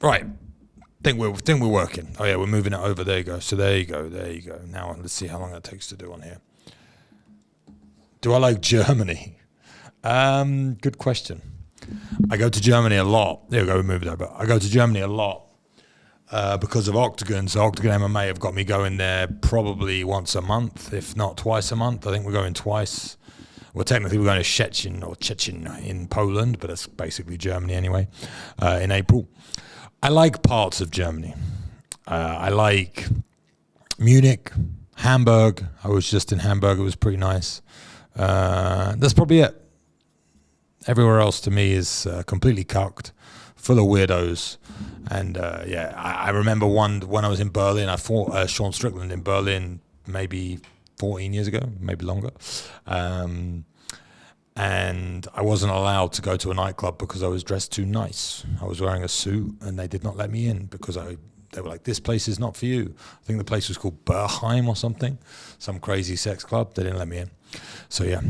Right. Think we're working. Oh yeah, we're moving it over. There you go. So there you go. Now let's see how long that takes to do on here. Do I like Germany? Good question. I go to Germany a lot. There we go. We moved it over. I go to Germany a lot because of Octagon. So Octagon MMA have got me going there probably once a month, if not twice a month. I think we're going twice. Well, technically we're going to Szczecin in Poland, but that's basically Germany anyway, in April. I like parts of Germany. I like Munich, Hamburg. I was just in Hamburg. It was pretty nice. That's probably it. Everywhere else to me is completely cucked, full of weirdos. And I remember when I was in Berlin, I fought Sean Strickland in Berlin maybe 14 years ago, maybe longer. And I wasn't allowed to go to a nightclub because I was dressed too nice. I was wearing a suit and they did not let me in because they were like, this place is not for you. I think the place was called Bergheim or something, some crazy sex club. They didn't let me in. So yeah.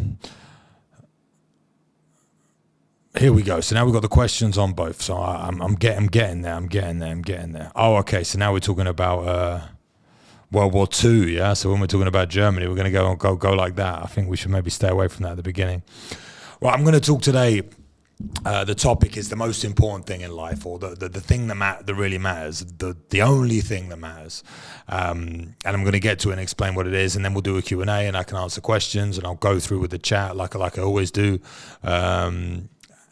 Here we go. So now we've got the questions on both. So I'm getting there. Oh, okay. So now we're talking about World War II, yeah? So when we're talking about Germany, we're going to go like that. I think we should maybe stay away from that at the beginning. Well, I'm going to talk today, the topic is the most important thing in life, or the thing that really matters, the only thing that matters. And I'm going to get to it and explain what it is, and then we'll do a Q&A, and I can answer questions, and I'll go through with the chat like I always do.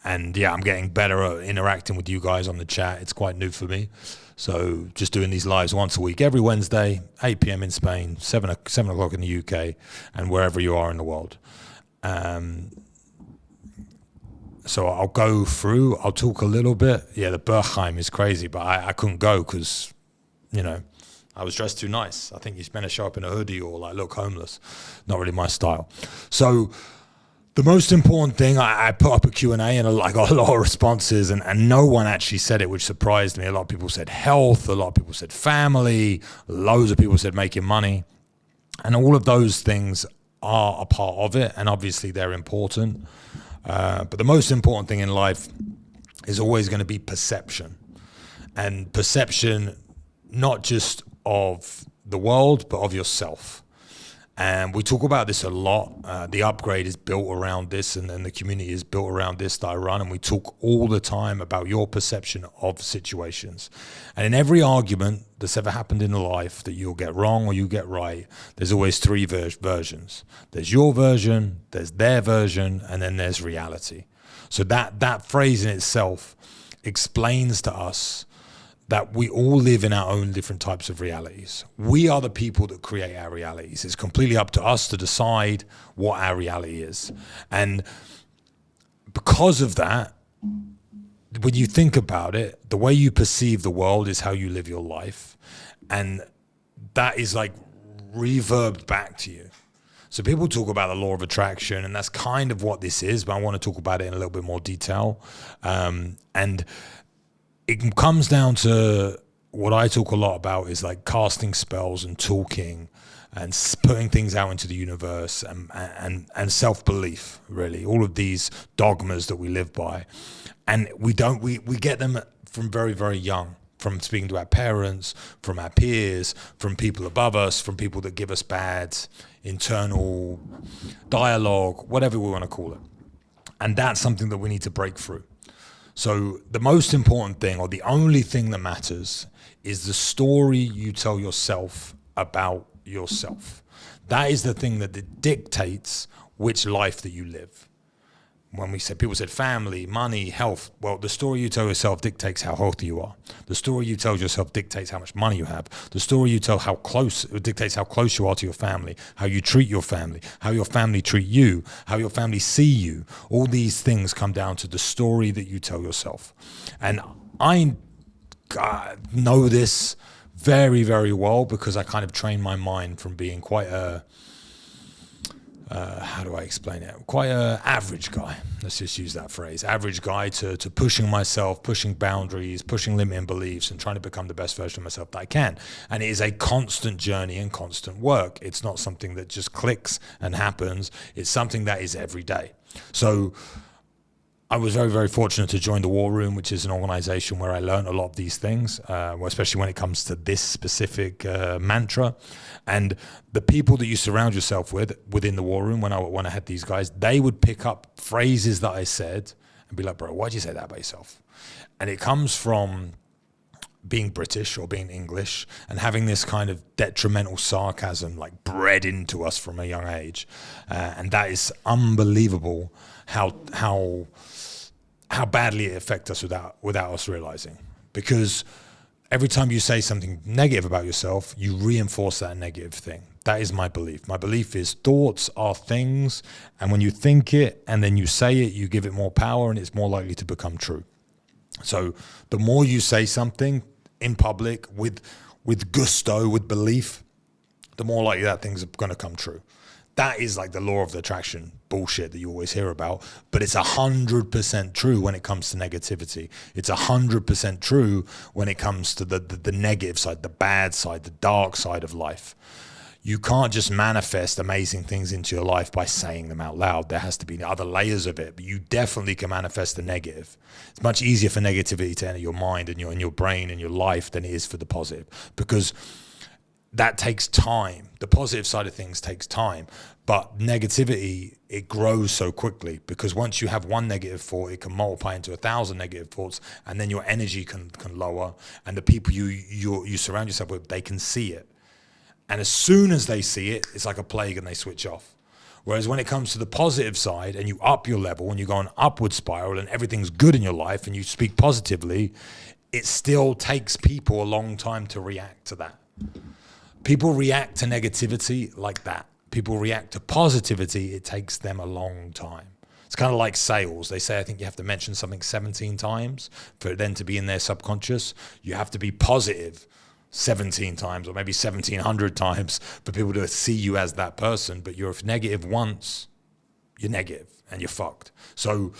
And yeah, I'm getting better at interacting with you guys on the chat. It's quite new for me. So just doing these lives once a week, every Wednesday, 8 p.m. in Spain, 7 o'clock in the UK, and wherever you are in the world. So I'll go through, I'll talk a little bit. Yeah, the Bergheim is crazy, but I couldn't go because, I was dressed too nice. I think you better show up in a hoodie or like look homeless. Not really my style. So the most important thing, I put up a Q&A and I got a lot of responses, and no one actually said it, which surprised me. A lot of people said health, a lot of people said family, loads of people said making money. And all of those things are a part of it, and obviously they're important. But the most important thing in life is always going to be perception. And perception, not just of the world, but of yourself. And we talk about this a lot. The upgrade is built around this, and then the community is built around this that I run. And we talk all the time about your perception of situations. And in every argument that's ever happened in life that you'll get wrong or you get right, there's always three versions. There's your version, there's their version, and then there's reality. So that phrase in itself explains to us that we all live in our own different types of realities. We are the people that create our realities. It's completely up to us to decide what our reality is. And because of that, when you think about it, the way you perceive the world is how you live your life. And that is like reverbed back to you. So people talk about the law of attraction, and that's kind of what this is, but I want to talk about it in a little bit more detail. And it comes down to what I talk a lot about is like casting spells and talking and putting things out into the universe and self-belief, really. All of these dogmas that we live by. And we get them from very, very young, from speaking to our parents, from our peers, from people above us, from people that give us bad internal dialogue, whatever we want to call it. And that's something that we need to break through. So the most important thing, or the only thing that matters, is the story you tell yourself about yourself. That is the thing that dictates which life that you live. When people said family, money, health, well, the story you tell yourself dictates how healthy you are. The story you tell yourself dictates how much money you have. The story you tell dictates how close you are to your family, how you treat your family, how your family treat you, how your family see you. All these things come down to the story that you tell yourself. And I know this very, very well because I kind of trained my mind from being quite a how do I explain it? Quite an average guy. Let's just use that phrase. Average guy to pushing myself, pushing boundaries, pushing limiting beliefs, and trying to become the best version of myself that I can. And it is a constant journey and constant work. It's not something that just clicks and happens. It's something that is every day. So I was very, very fortunate to join the War Room, which is an organization where I learned a lot of these things, especially when it comes to this specific mantra. And the people that you surround yourself with within the War Room, when I had these guys, they would pick up phrases that I said and be like, bro, why'd you say that about yourself? And it comes from being British or being English and having this kind of detrimental sarcasm like bred into us from a young age. And that is unbelievable how badly it affects us without us realizing. Because every time you say something negative about yourself, you reinforce that negative thing. That is my belief. My belief is thoughts are things, and when you think it and then you say it, you give it more power and it's more likely to become true. So the more you say something in public with gusto, with belief, the more likely that thing's going to come true. That is like the law of the attraction bullshit that you always hear about, but it's 100% true when it comes to negativity. It's 100% true when it comes to the negative side, the bad side, the dark side of life. You can't just manifest amazing things into your life by saying them out loud. There has to be other layers of it, but you definitely can manifest the negative. It's much easier for negativity to enter your mind and your brain and your life than it is for the positive, because that takes time. The positive side of things takes time, but negativity, it grows so quickly, because once you have one negative thought, it can multiply into 1,000 negative thoughts, and then your energy can lower, and the people you surround yourself with, they can see it. And as soon as they see it, it's like a plague and they switch off. Whereas when it comes to the positive side and you up your level and you go an upward spiral and everything's good in your life and you speak positively, it still takes people a long time to react to that. People react to negativity like that. People react to positivity, it takes them a long time. It's kind of like sales. They say, I think you have to mention something 17 times for it then to be in their subconscious. You have to be positive 17 times or maybe 1,700 times for people to see you as that person. But you're negative once, you're negative and you're fucked. So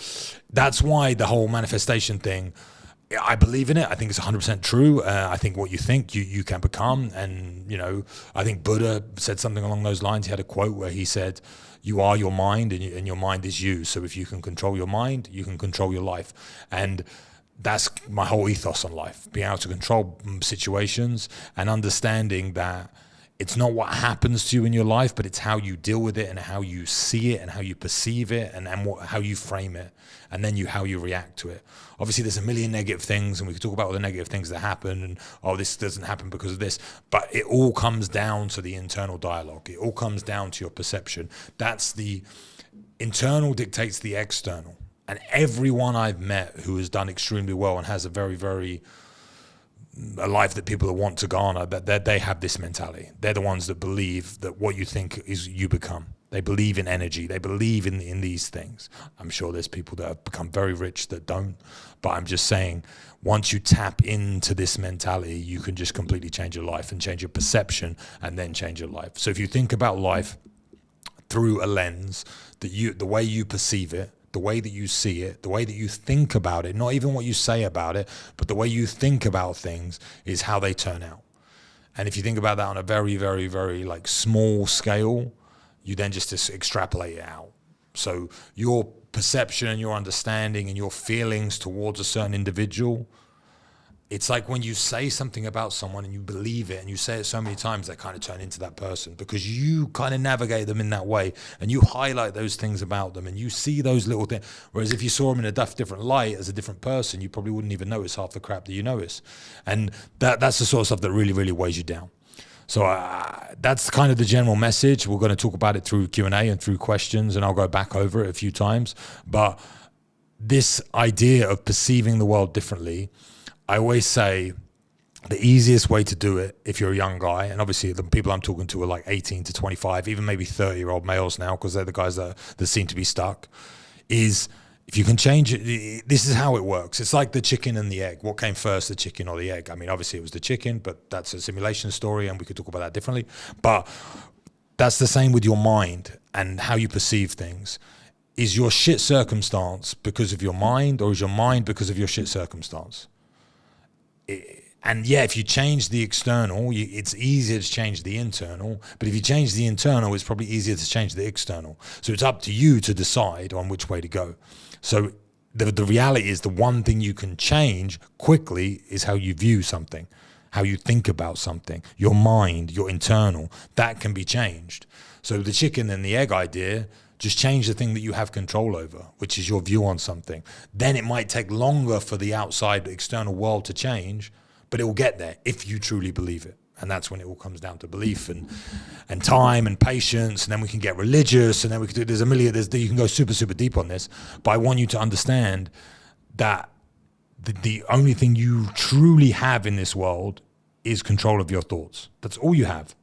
that's why the whole manifestation thing, I believe in it. I think it's 100% true. I think what you think, you can become. And, I think Buddha said something along those lines. He had a quote where he said, you are your mind and your mind is you. So if you can control your mind, you can control your life. And that's my whole ethos on life, being able to control situations and understanding that it's not what happens to you in your life, but it's how you deal with it and how you see it and how you perceive it and how you frame it, and then how you react to it. Obviously, there's a million negative things, and we could talk about all the negative things that happen and, this doesn't happen because of this, but it all comes down to the internal dialogue. It all comes down to your perception. That's the internal dictates the external. And everyone I've met who has done extremely well and has a very, very a life that people want to garner, that they have this mentality. They're the ones that believe that what you think is you become. They believe in energy. They believe in these things. I'm sure there's people that have become very rich that don't. But I'm just saying, once you tap into this mentality, you can just completely change your life and change your perception and then change your life. So if you think about life through a lens, the way you perceive it, the way that you see it, the way that you think about it, not even what you say about it, but the way you think about things is how they turn out. And if you think about that on a very, very, very small scale, you then just extrapolate it out. So your perception and your understanding and your feelings towards a certain individual, it's like when you say something about someone and you believe it and you say it so many times, they kind of turn into that person because you kind of navigate them in that way and you highlight those things about them and you see those little things. Whereas if you saw them in a different light as a different person, you probably wouldn't even notice half the crap that you notice. And that's the sort of stuff that really, really weighs you down. So that's kind of the general message. We're going to talk about it through Q&A and through questions, and I'll go back over it a few times. But this idea of perceiving the world differently, I always say the easiest way to do it if you're a young guy, and obviously the people I'm talking to are like 18 to 25, even maybe 30-year-old males now, because they're the guys that seem to be stuck, is if you can change it, this is how it works. It's like the chicken and the egg. What came first, the chicken or the egg? I mean, obviously it was the chicken, but that's a simulation story and we could talk about that differently. But that's the same with your mind and how you perceive things. Is your shit circumstance because of your mind, or is your mind because of your shit circumstance? And yeah, if you change the external, it's easier to change the internal. But if you change the internal, it's probably easier to change the external. So it's up to you to decide on which way to go. So the reality is the one thing you can change quickly is how you view something, how you think about something, your mind, your internal. That can be changed. So the chicken and the egg idea, just change the thing that you have control over, which is your view on something. Then it might take longer for the outside external world to change, but it will get there if you truly believe it. And that's when it all comes down to belief and time and patience. And then we can get religious, and then we can do, you can go super, super deep on this. But I want you to understand that the only thing you truly have in this world is control of your thoughts. That's all you have.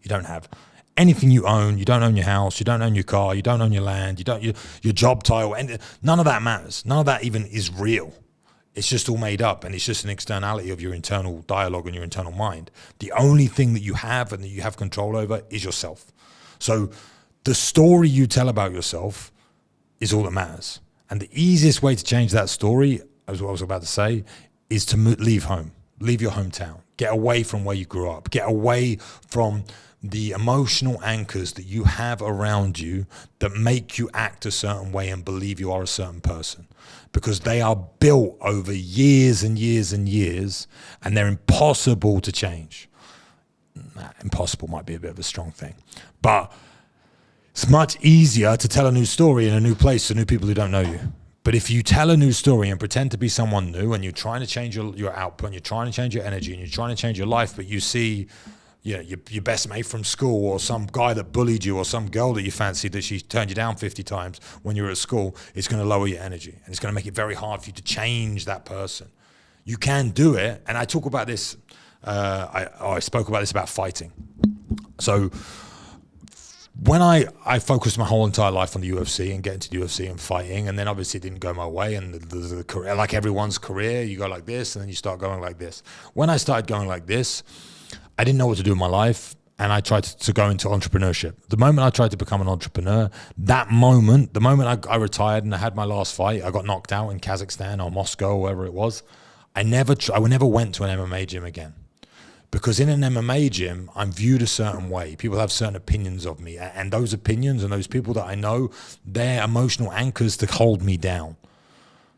You don't have anything you own. You don't own your house. You don't own your car. You don't own your land. You don't your job title. And none of that matters. None of that even is real. It's just all made up, and it's just an externality of your internal dialogue and your internal mind. The only thing that you have and that you have control over is yourself. So the story you tell about yourself is all that matters. And the easiest way to change that story, as what I was about to say, is to leave home, leave your hometown, get away from where you grew up, get away from the emotional anchors that you have around you that make you act a certain way and believe you are a certain person, because they are built over years and years and years, and they're impossible to change. Impossible might be a bit of a strong thing, but it's much easier to tell a new story in a new place to new people who don't know you. But if you tell a new story and pretend to be someone new, and you're trying to change your output, and you're trying to change your energy, and you're trying to change your life, but you see your best mate from school, or some guy that bullied you, or some girl that you fancied that she turned you down 50 times when you were at school, it's going to lower your energy, and it's going to make it very hard for you to change that person. You can do it, and I talk about this, I spoke about this about fighting. So when I focused my whole entire life on the UFC and getting to the UFC and fighting, and then obviously it didn't go my way, and the career, like everyone's career, you go like this, and then you start going like this. When I started going like this, I didn't know what to do in my life, and I tried to go into entrepreneurship. The moment I tried to become an entrepreneur, the moment I retired and I had my last fight, I got knocked out in Kazakhstan or Moscow or wherever it was, I never went to an MMA gym again. Because in an MMA gym, I'm viewed a certain way. People have certain opinions of me, and those opinions and those people that I know, they're emotional anchors to hold me down,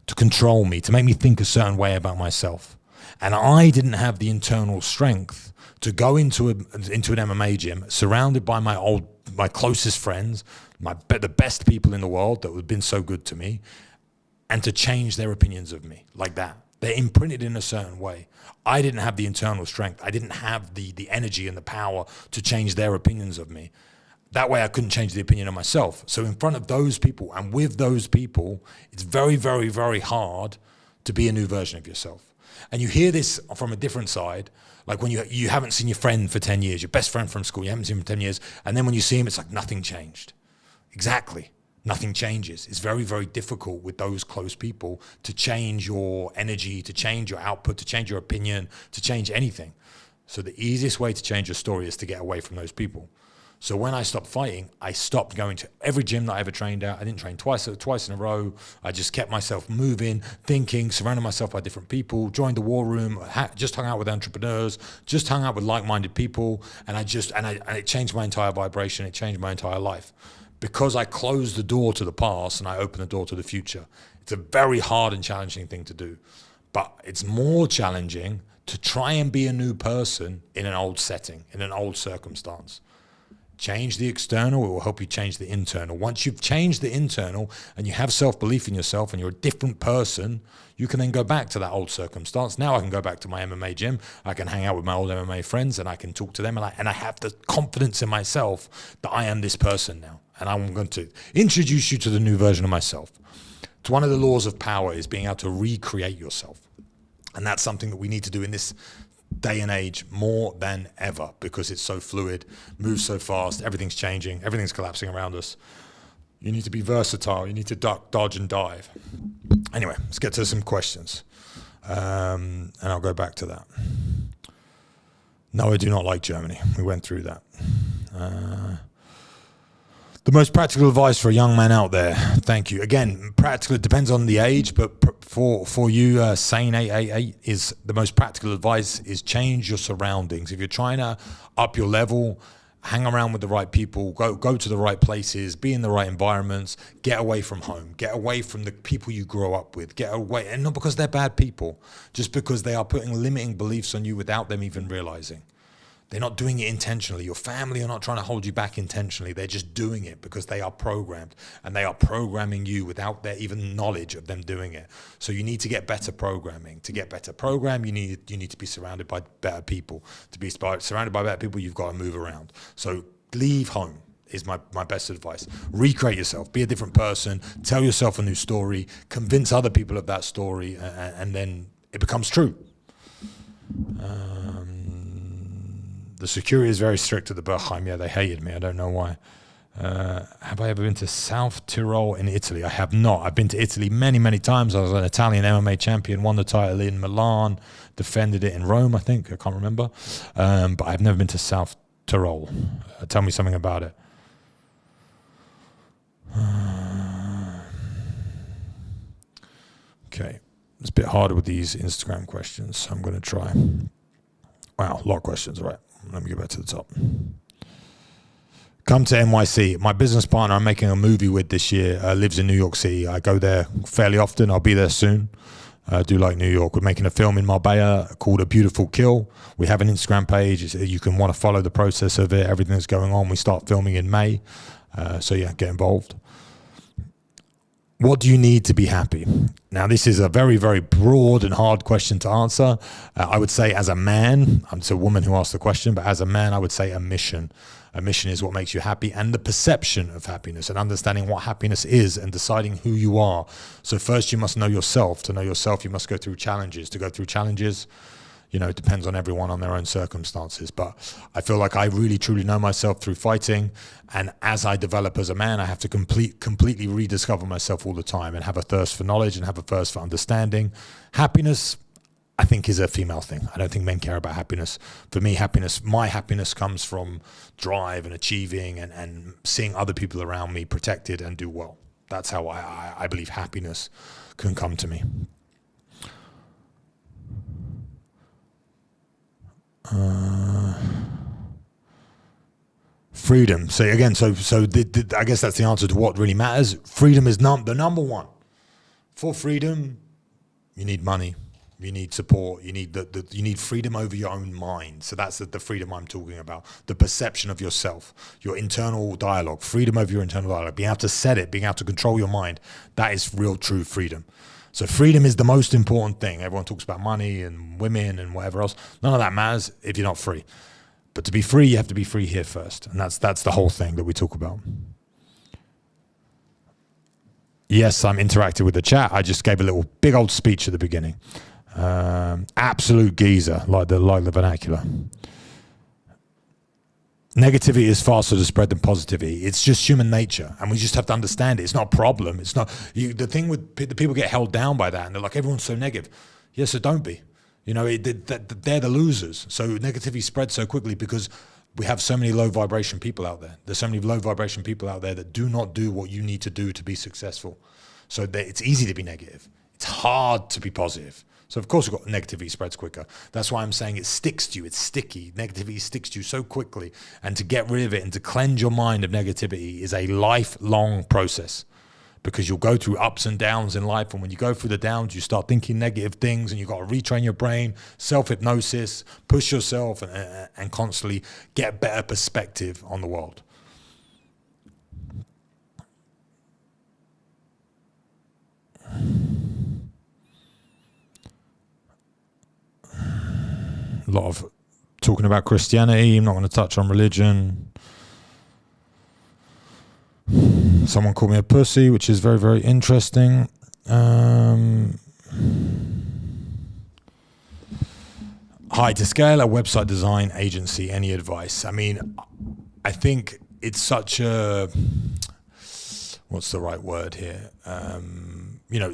to control me, to make me think a certain way about myself. And I didn't have the internal strength to go into an MMA gym surrounded by my closest friends, the best people in the world that have been so good to me, and to change their opinions of me like that. They're imprinted in a certain way. I didn't have the internal strength. I didn't have the energy and the power to change their opinions of me. That way I couldn't change the opinion of myself. So in front of those people and with those people, it's very, very, very hard to be a new version of yourself. And you hear this from a different side, like when you haven't seen your friend for 10 years, your best friend from school, you haven't seen him for 10 years, and then when you see him, it's like nothing changed. Exactly. Nothing changes. It's very, very difficult with those close people to change your energy, to change your output, to change your opinion, to change anything. So the easiest way to change your story is to get away from those people. So when I stopped fighting, I stopped going to every gym that I ever trained at. I didn't train twice in a row. I just kept myself moving, thinking, surrounding myself by different people, joined the war room, just hung out with entrepreneurs, just hung out with like-minded people, and it changed my entire vibration. It changed my entire life. Because I closed the door to the past and I opened the door to the future. It's a very hard and challenging thing to do. But it's more challenging to try and be a new person in an old setting, in an old circumstance. Change the external, it will help you change the internal. Once you've changed the internal and you have self-belief in yourself and you're a different person, you can then go back to that old circumstance. Now I can go back to my MMA gym, I can hang out with my old MMA friends, and I can talk to them, and I have the confidence in myself that I am this person now. And I'm going to introduce you to the new version of myself. It's one of the laws of power is being able to recreate yourself. And that's something that we need to do in this day and age more than ever, because it's so fluid, moves so fast, everything's changing, everything's collapsing around us. You need to be versatile, you need to duck, dodge, and dive. Anyway, let's get to some questions. And I'll go back to that. No, I do not like Germany. We went through that. The most practical advice for a young man out there. Thank you. Again, practical, it depends on the age, but for you, Sane 888, is the most practical advice is change your surroundings. If you're trying to up your level, hang around with the right people, go to the right places, be in the right environments, get away from home, get away from the people you grow up with, get away, and not because they're bad people, just because they are putting limiting beliefs on you without them even realizing. They're not doing it intentionally. Your family are not trying to hold you back intentionally. They're just doing it because they are programmed, and they are programming you without their even knowledge of them doing it. So you need to get better programming. To get better program, you need to be surrounded by better people. To be surrounded by better people, you've got to move around. So leave home is my best advice. Recreate yourself. Be a different person. Tell yourself a new story. Convince other people of that story, and then it becomes true. The security is very strict at the Bergheim. Yeah, they hated me. I don't know why. Have I ever been to South Tyrol in Italy? I have not. I've been to Italy many, many times. I was an Italian MMA champion, won the title in Milan, defended it in Rome, I think. I can't remember. But I've never been to South Tyrol. Tell me something about it. Okay. It's a bit harder with these Instagram questions, so I'm going to try. Wow, a lot of questions. All right. Let me get back to the top. Come to NYC. My business partner I'm making a movie with this year lives in New York City. I go there fairly often. I'll be there soon. I do like New York. We're making a film in Marbella called A Beautiful Kill. We have an Instagram page. You can want to follow the process of it, everything that's going on. We start filming in May. So yeah, get involved. What do you need to be happy? Now, this is a very, very broad and hard question to answer. I would say as a man, it's a woman who asked the question, but as a man, I would say a mission. A mission is what makes you happy, and the perception of happiness, and understanding what happiness is and deciding who you are. So first you must know yourself. To know yourself, you must go through challenges. To go through challenges, it depends on everyone on their own circumstances. But I feel like I really, truly know myself through fighting. And as I develop as a man, I have to completely rediscover myself all the time and have a thirst for knowledge and have a thirst for understanding. Happiness, I think, is a female thing. I don't think men care about happiness. For me, my happiness comes from drive and achieving and seeing other people around me protected and do well. That's how I believe happiness can come to me. Freedom. So again, I guess that's the answer to what really matters. Freedom is the number one. For freedom, you need money, you need support, you need you need freedom over your own mind. So that's the freedom I'm talking about. The perception of yourself, your internal dialogue, freedom over your internal dialogue, being able to set it, being able to control your mind. That is real, true freedom. So freedom is the most important thing. Everyone talks about money and women and whatever else. None of that matters if you're not free. But to be free, you have to be free here first. And that's the whole thing that we talk about. Yes, I'm interactive with the chat. I just gave a little big old speech at the beginning. Absolute geezer, like the vernacular. Negativity is faster to spread than positivity. It's just human nature, and we just have to understand it. It's not a problem. It's not the thing with the people get held down by that, and they're like, everyone's so negative. Yes, so don't be. They're the losers. So negativity spreads so quickly because we have so many low vibration people out there. There's so many low vibration people out there that do not do what you need to do to be successful. So it's easy to be negative. It's hard to be positive. So of course, negativity spreads quicker. That's why I'm saying it sticks to you. It's sticky. Negativity sticks to you so quickly. And to get rid of it and to cleanse your mind of negativity is a lifelong process, because you'll go through ups and downs in life. And when you go through the downs, you start thinking negative things, and you've got to retrain your brain, self-hypnosis, push yourself, and constantly get better perspective on the world. A lot of talking about Christianity. I'm not going to touch on religion. Someone called me a pussy, which is very, very interesting. Hi, to scale a website design agency, any advice? I mean, I think it's such a... What's the right word here?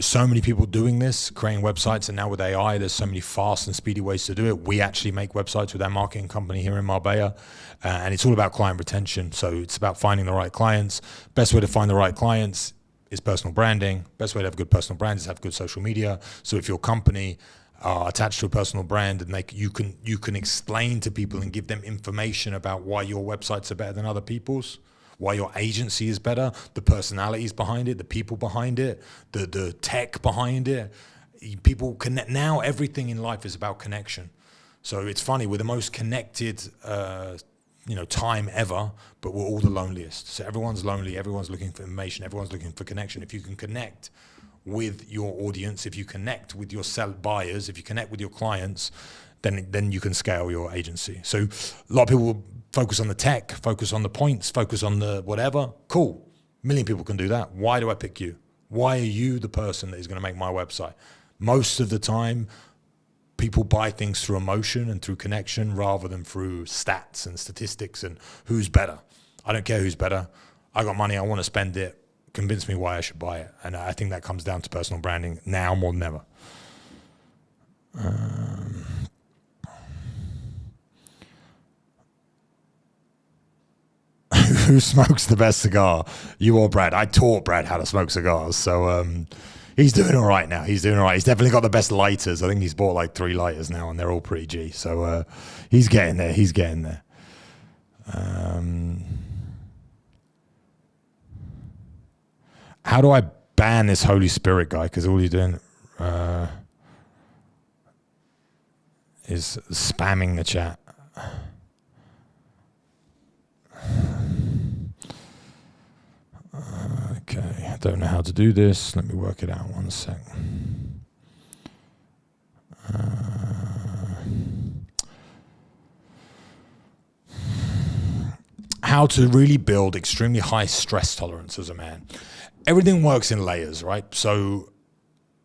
So many people doing this, creating websites, and now with AI, there's so many fast and speedy ways to do it. We actually make websites with our marketing company here in Marbella, and it's all about client retention. So it's about finding the right clients. Best way to find the right clients is personal branding. Best way to have a good personal brand is have good social media. So if your company are attached to a personal brand, and you can explain to people and give them information about why your websites are better than other people's, why your agency is better, the personalities behind it, the people behind it, the tech behind it. People connect. Now everything in life is about connection. So it's funny, we're the most connected time ever, but we're all the loneliest. So everyone's lonely, everyone's looking for information, everyone's looking for connection. If you can connect with your audience, if you connect with your buyers, if you connect with your clients, then you can scale your agency. So a lot of people will focus on the tech, focus on the points, focus on the whatever. Cool. A million people can do that. Why do I pick you? Why are you the person that is going to make my website? Most of the time, people buy things through emotion and through connection rather than through stats and statistics and who's better. I don't care who's better. I got money, I want to spend it. Convince me why I should buy it. And I think that comes down to personal branding now more than ever. Who smokes the best cigar? You or Brad? I taught Brad how to smoke cigars. So he's doing all right now. He's doing all right. He's definitely got the best lighters. I think he's bought like 3 lighters now, and they're all pretty G. So he's getting there. He's getting there. How do I ban this Holy Spirit guy? Because all he's doing is spamming the chat. Okay, I don't know how to do this. Let me work it out 1 sec. How to really build extremely high stress tolerance as a man. Everything works in layers, right? So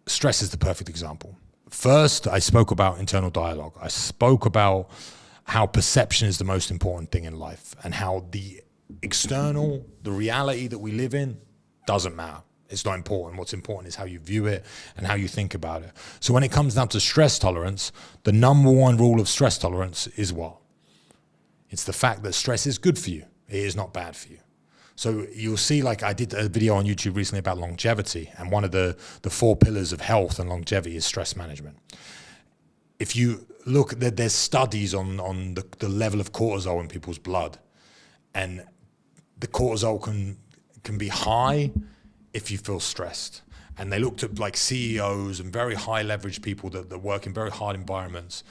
stress is the perfect example. First, I spoke about internal dialogue. I spoke about how perception is the most important thing in life, and how the external, the reality that we live in, doesn't matter. It's not important. What's important is how you view it and how you think about it. So when it comes down to stress tolerance, the number one rule of stress tolerance is what? It's the fact that stress is good for you. It is not bad for you. So you'll see, like I did a video on YouTube recently about longevity, and one of the 4 pillars of health and longevity is stress management. If you look, there's studies on the level of cortisol in people's blood, and the cortisol can be high if you feel stressed. And they looked at like CEOs and very high leverage people that work in very hard environments,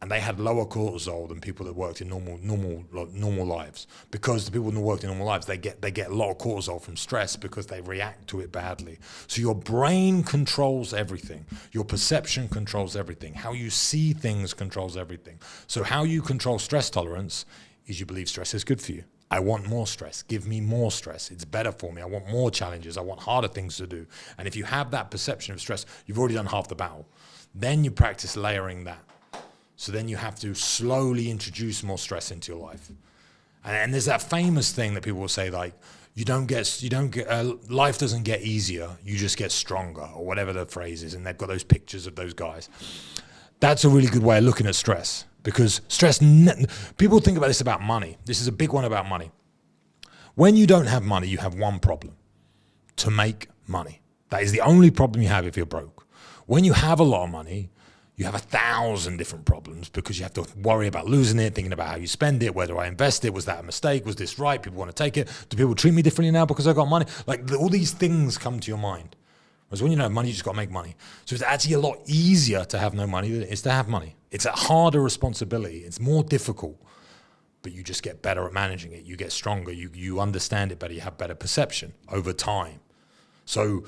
and they had lower cortisol than people that worked in normal lives. Because the people that worked in normal lives, they get a lot of cortisol from stress because they react to it badly. So your brain controls everything. Your perception controls everything. How you see things controls everything. So how you control stress tolerance is you believe stress is good for you. I want more stress. Give me more stress. It's better for me. I want more challenges. I want harder things to do. And if you have that perception of stress, you've already done half the battle. Then you practice layering that. So then you have to slowly introduce more stress into your life. And there's that famous thing that people will say, like, life doesn't get easier, you just get stronger, or whatever the phrase is. And they've got those pictures of those guys. That's a really good way of looking at stress, because stress, people think about this about money. This is a big one about money. When you don't have money, you have one problem: to make money. That is the only problem you have if you're broke. When you have a lot of money, you have 1,000 different problems, because you have to worry about losing it, thinking about how you spend it, whether I invest it, was that a mistake, was this right, people want to take it, do people treat me differently now because I got money? Like all these things come to your mind. Whereas when you don't have money, you just got to make money. So it's actually a lot easier to have no money than it is to have money. It's a harder responsibility. It's more difficult, but you just get better at managing it. You get stronger. You understand it better. You have better perception over time. So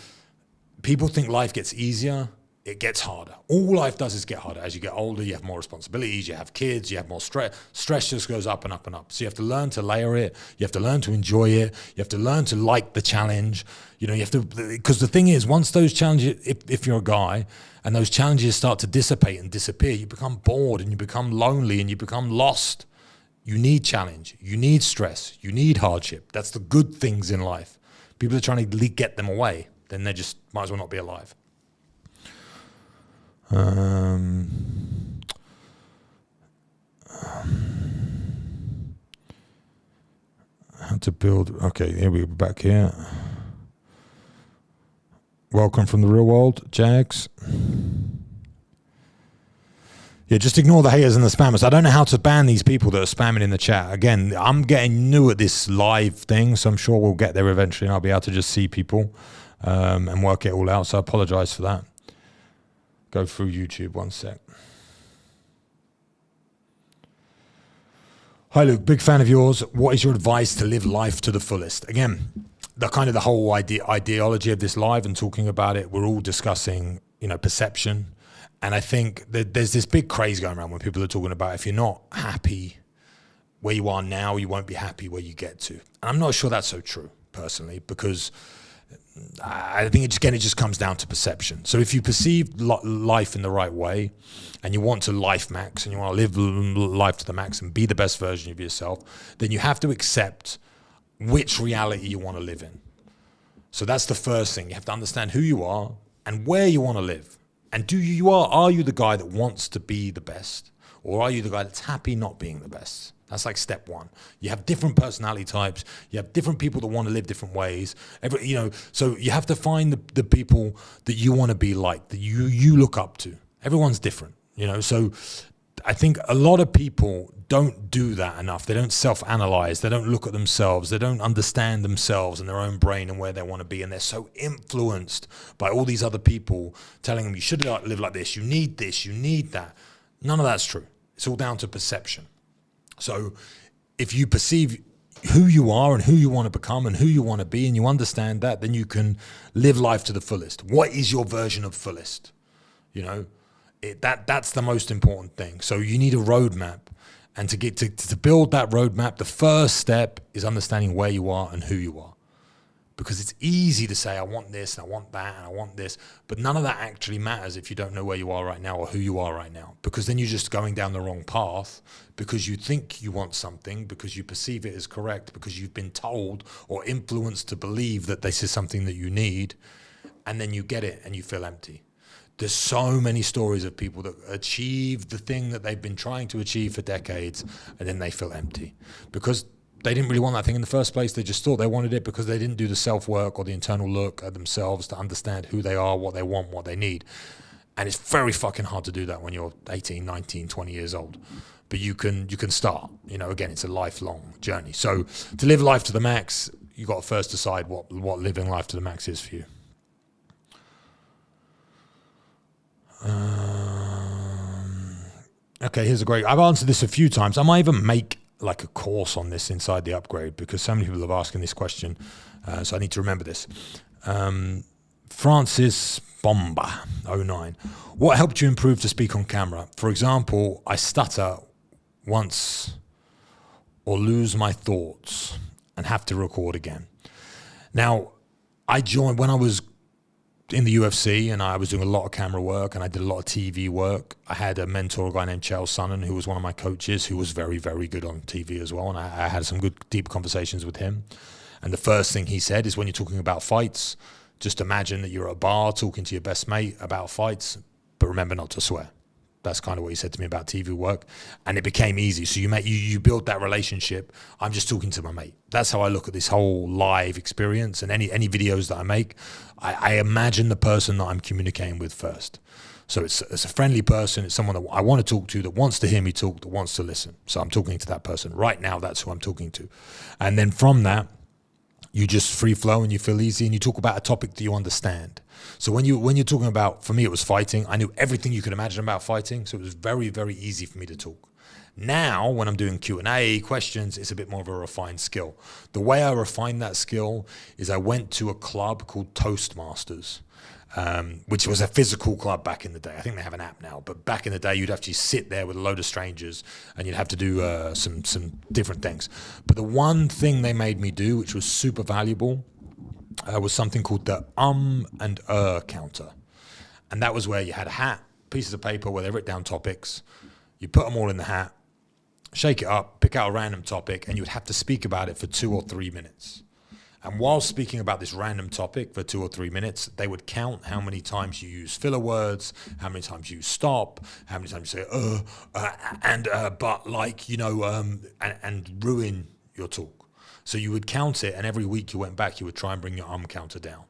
people think life gets easier. It gets harder. All life does is get harder. As you get older, you have more responsibilities, you have kids, you have more stress. Stress just goes up and up and up. So you have to learn to layer it. You have to learn to enjoy it. You have to learn to like the challenge. You have to, because the thing is, once those challenges, if you're a guy, and those challenges start to dissipate and disappear, you become bored and you become lonely and you become lost. You need challenge. You need stress. You need hardship. That's the good things in life. People are trying to get them away. Then they just might as well not be alive. How to build. Okay, here we go, back here. Welcome from the real world, Jags. Yeah, just ignore the haters and the spammers. I don't know how to ban these people that are spamming in the chat. Again, I'm getting new at this live thing, so I'm sure we'll get there eventually and I'll be able to just see people and work it all out. So I apologize for that. Go through YouTube, one sec. Hi, Luke. Big fan of yours. What is your advice to live life to the fullest? Again, the whole ideology of this live and talking about it, we're all discussing, perception. And I think that there's this big craze going around when people are talking about if you're not happy where you are now, you won't be happy where you get to. And I'm not sure that's so true, personally, because I think it just comes down to perception. So if you perceive life in the right way and you want to life max and you want to live life to the max and be the best version of yourself, then you have to accept which reality you want to live in. So that's the first thing. You have to understand who you are and where you want to live. And are you the guy that wants to be the best? Or are you the guy that's happy not being the best? That's like step one. You have different personality types. You have different people that want to live different ways. So you have to find the people that you want to be like, that you look up to. Everyone's different, So I think a lot of people don't do that enough. They don't self-analyze. They don't look at themselves. They don't understand themselves and their own brain and where they want to be. And they're so influenced by all these other people telling them you should live like this. You need this. You need that. None of that's true. It's all down to perception. So if you perceive who you are and who you want to become and who you want to be and you understand that, then you can live life to the fullest. What is your version of fullest? That's the most important thing. So you need a roadmap. And to build that roadmap, the first step is understanding where you are and who you are. Because it's easy to say, I want this, and I want that, and I want this. But none of that actually matters if you don't know where you are right now or who you are right now. Because then you're just going down the wrong path because you think you want something, because you perceive it as correct, because you've been told or influenced to believe that this is something that you need. And then you get it and you feel empty. There's so many stories of people that achieve the thing that they've been trying to achieve for decades, and then they feel empty because they didn't really want that thing in the first place. They just thought they wanted it because they didn't do the self-work or the internal look at themselves to understand who they are, what they want, what they need. And it's very fucking hard to do that when you're 18, 19, 20 years old. But you can start. Again, it's a lifelong journey. So to live life to the max, you got to first decide what living life to the max is for you. Okay, here's a great. I've answered this a few times. I might even make like a course on this inside the upgrade because so many people have asked this question, so I need to remember this. Francis Bomba 09. What helped you improve to speak on camera? For example, I stutter once or lose my thoughts and have to record again. Now, I joined when I was in the UFC and I was doing a lot of camera work and I did a lot of TV work. I had a mentor, a guy named Chael Sonnen, who was one of my coaches, who was very, very good on TV as well. And I had some good, deep conversations with him. And the first thing he said is when you're talking about fights, just imagine that you're at a bar talking to your best mate about fights, but remember not to swear. That's kind of what he said to me about TV work. And it became easy. So you build that relationship. I'm just talking to my mate. That's how I look at this whole live experience. And any videos that I make, I imagine the person that I'm communicating with first. So it's a friendly person. It's someone that I want to talk to, that wants to hear me talk, that wants to listen. So I'm talking to that person. Right now, that's who I'm talking to. And then from that, you just free flow and you feel easy and you talk about a topic that you understand. So when you're talking about, for me, it was fighting. I knew everything you could imagine about fighting. So it was very, very easy for me to talk. Now, when I'm doing Q&A, questions, it's a bit more of a refined skill. The way I refined that skill is I went to a club called Toastmasters, which was a physical club back in the day. I think they have an app now, but back in the day, you'd actually sit there with a load of strangers and you'd have to do some different things. But the one thing they made me do, which was super valuable, was something called the and counter. And that was where you had a hat, pieces of paper where they wrote down topics. You put them all in the hat, shake it up, pick out a random topic, and you would have to speak about it for 2 or 3 minutes. And while speaking about this random topic for 2 or 3 minutes, they would count how many times you use filler words, how many times you stop, how many times you say, but like, and ruin your talk. So you would count it, and every week you went back, you would try and bring your counter down.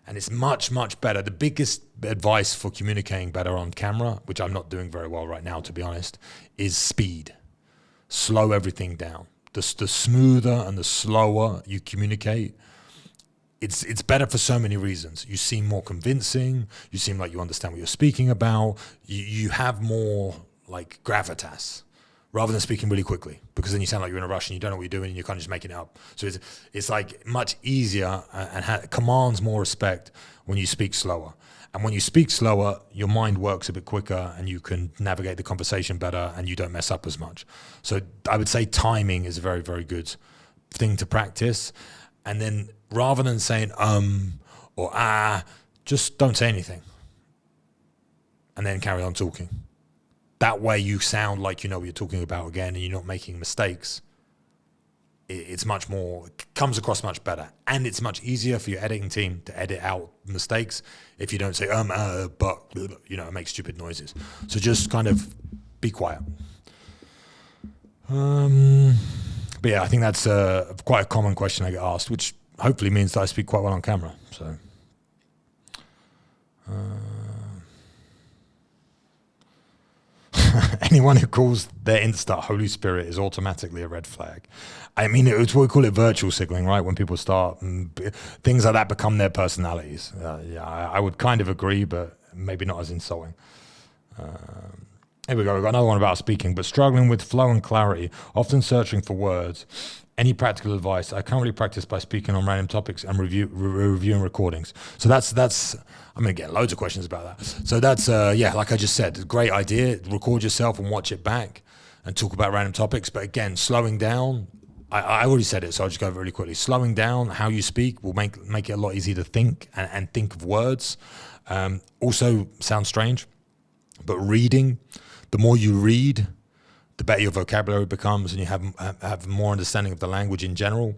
And it's much, much better. The biggest advice for communicating better on camera, which I'm not doing very well right now, to be honest, is speed. Slow everything down. The smoother and the slower you communicate, it's better for so many reasons. You seem more convincing. You seem like you understand what you're speaking about. You have more like gravitas, rather than speaking really quickly, because then you sound like you're in a rush and you don't know what you're doing and you're kind of just making it up. So it's like much easier and commands more respect when you speak slower. And when you speak slower, your mind works a bit quicker and you can navigate the conversation better and you don't mess up as much. So I would say timing is a very, very good thing to practice. And then rather than saying or just don't say anything and then carry on talking. That way you sound like you know what you're talking about again and you're not making mistakes. It's much more, it comes across much better. And it's much easier for your editing team to edit out mistakes if you don't say, but, you know, make stupid noises. So just kind of be quiet. But yeah, I think that's quite a common question I get asked, which hopefully means that I speak quite well on camera. So, anyone who calls their Insta Holy Spirit is automatically a red flag. I mean, it's what we call it virtual signaling, right? When people start, things like that become their personalities. Yeah, I would kind of agree, but maybe not as insulting. Here we go. We've got another one about speaking, but struggling with flow and clarity, often searching for words. Any practical advice? I currently practice by speaking on random topics and reviewing recordings. So that's. I'm going to get loads of questions about that. So that's, yeah, like I just said, great idea. Record yourself and watch it back and talk about random topics. But again, slowing down, I already said it, so I'll just go over it really quickly. Slowing down how you speak will make it a lot easier to think and think of words. Also sounds strange, but reading, the more you read, the better your vocabulary becomes and you have more understanding of the language in general.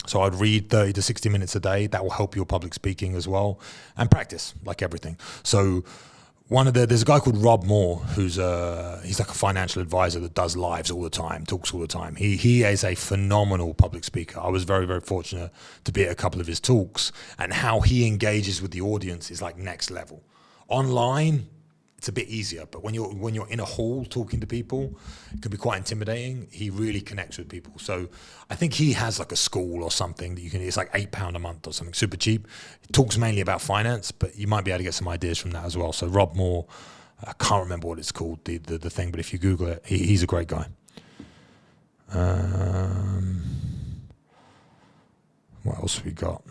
So I'd read 30 to 60 minutes a day. That will help your public speaking as well. And practice, like everything. So there's a guy called Rob Moore, he's like a financial advisor that does lives all the time, talks all the time. He is a phenomenal public speaker. I was very, very fortunate to be at a couple of his talks, and how he engages with the audience is like next level. Online, it's a bit easier, but when you're in a hall talking to people, it can be quite intimidating. He really connects with people. So I think he has like a school or something that it's like £8 a month or something, super cheap. He talks mainly about finance, but you might be able to get some ideas from that as well. So Rob Moore, I can't remember what it's called, the thing, but if you Google it, he's a great guy. What else we got?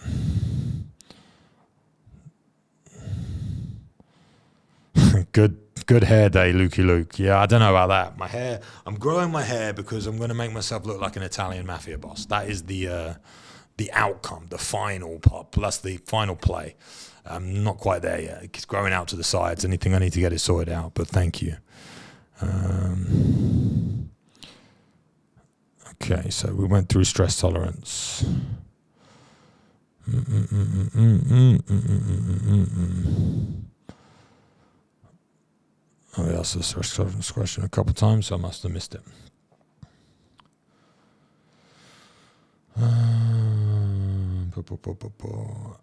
Good hair day, Lukey Luke. Yeah, I don't know about that. My hair, I'm growing my hair because I'm going to make myself look like an Italian mafia boss. That is the outcome, the final part, plus the final play. I'm not quite there yet. It's growing out to the sides. Anything I need to get it sorted out, but thank you. Okay, so we went through stress tolerance. Oh, we asked this question a couple of times, so I must have missed it.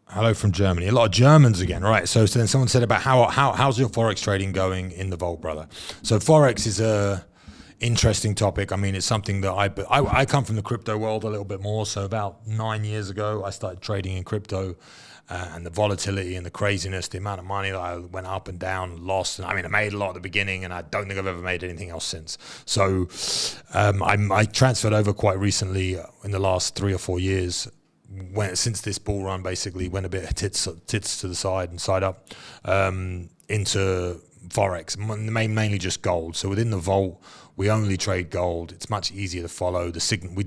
Hello from Germany. A lot of Germans again, right? So then someone said about how's your Forex trading going in the Vault, brother? So Forex is a interesting topic. I mean, it's something that I come from the crypto world a little bit more. So about 9 years ago, I started trading in crypto. And the volatility and the craziness, the amount of money that I went up and down, lost. And I mean, I made a lot at the beginning, and I don't think I've ever made anything else since. So I transferred over quite recently in the last 3 or 4 years, since this bull run basically went a bit tits to the side and side up, into Forex, mainly just gold. So within the Vault, we only trade gold. It's much easier to follow the signal. We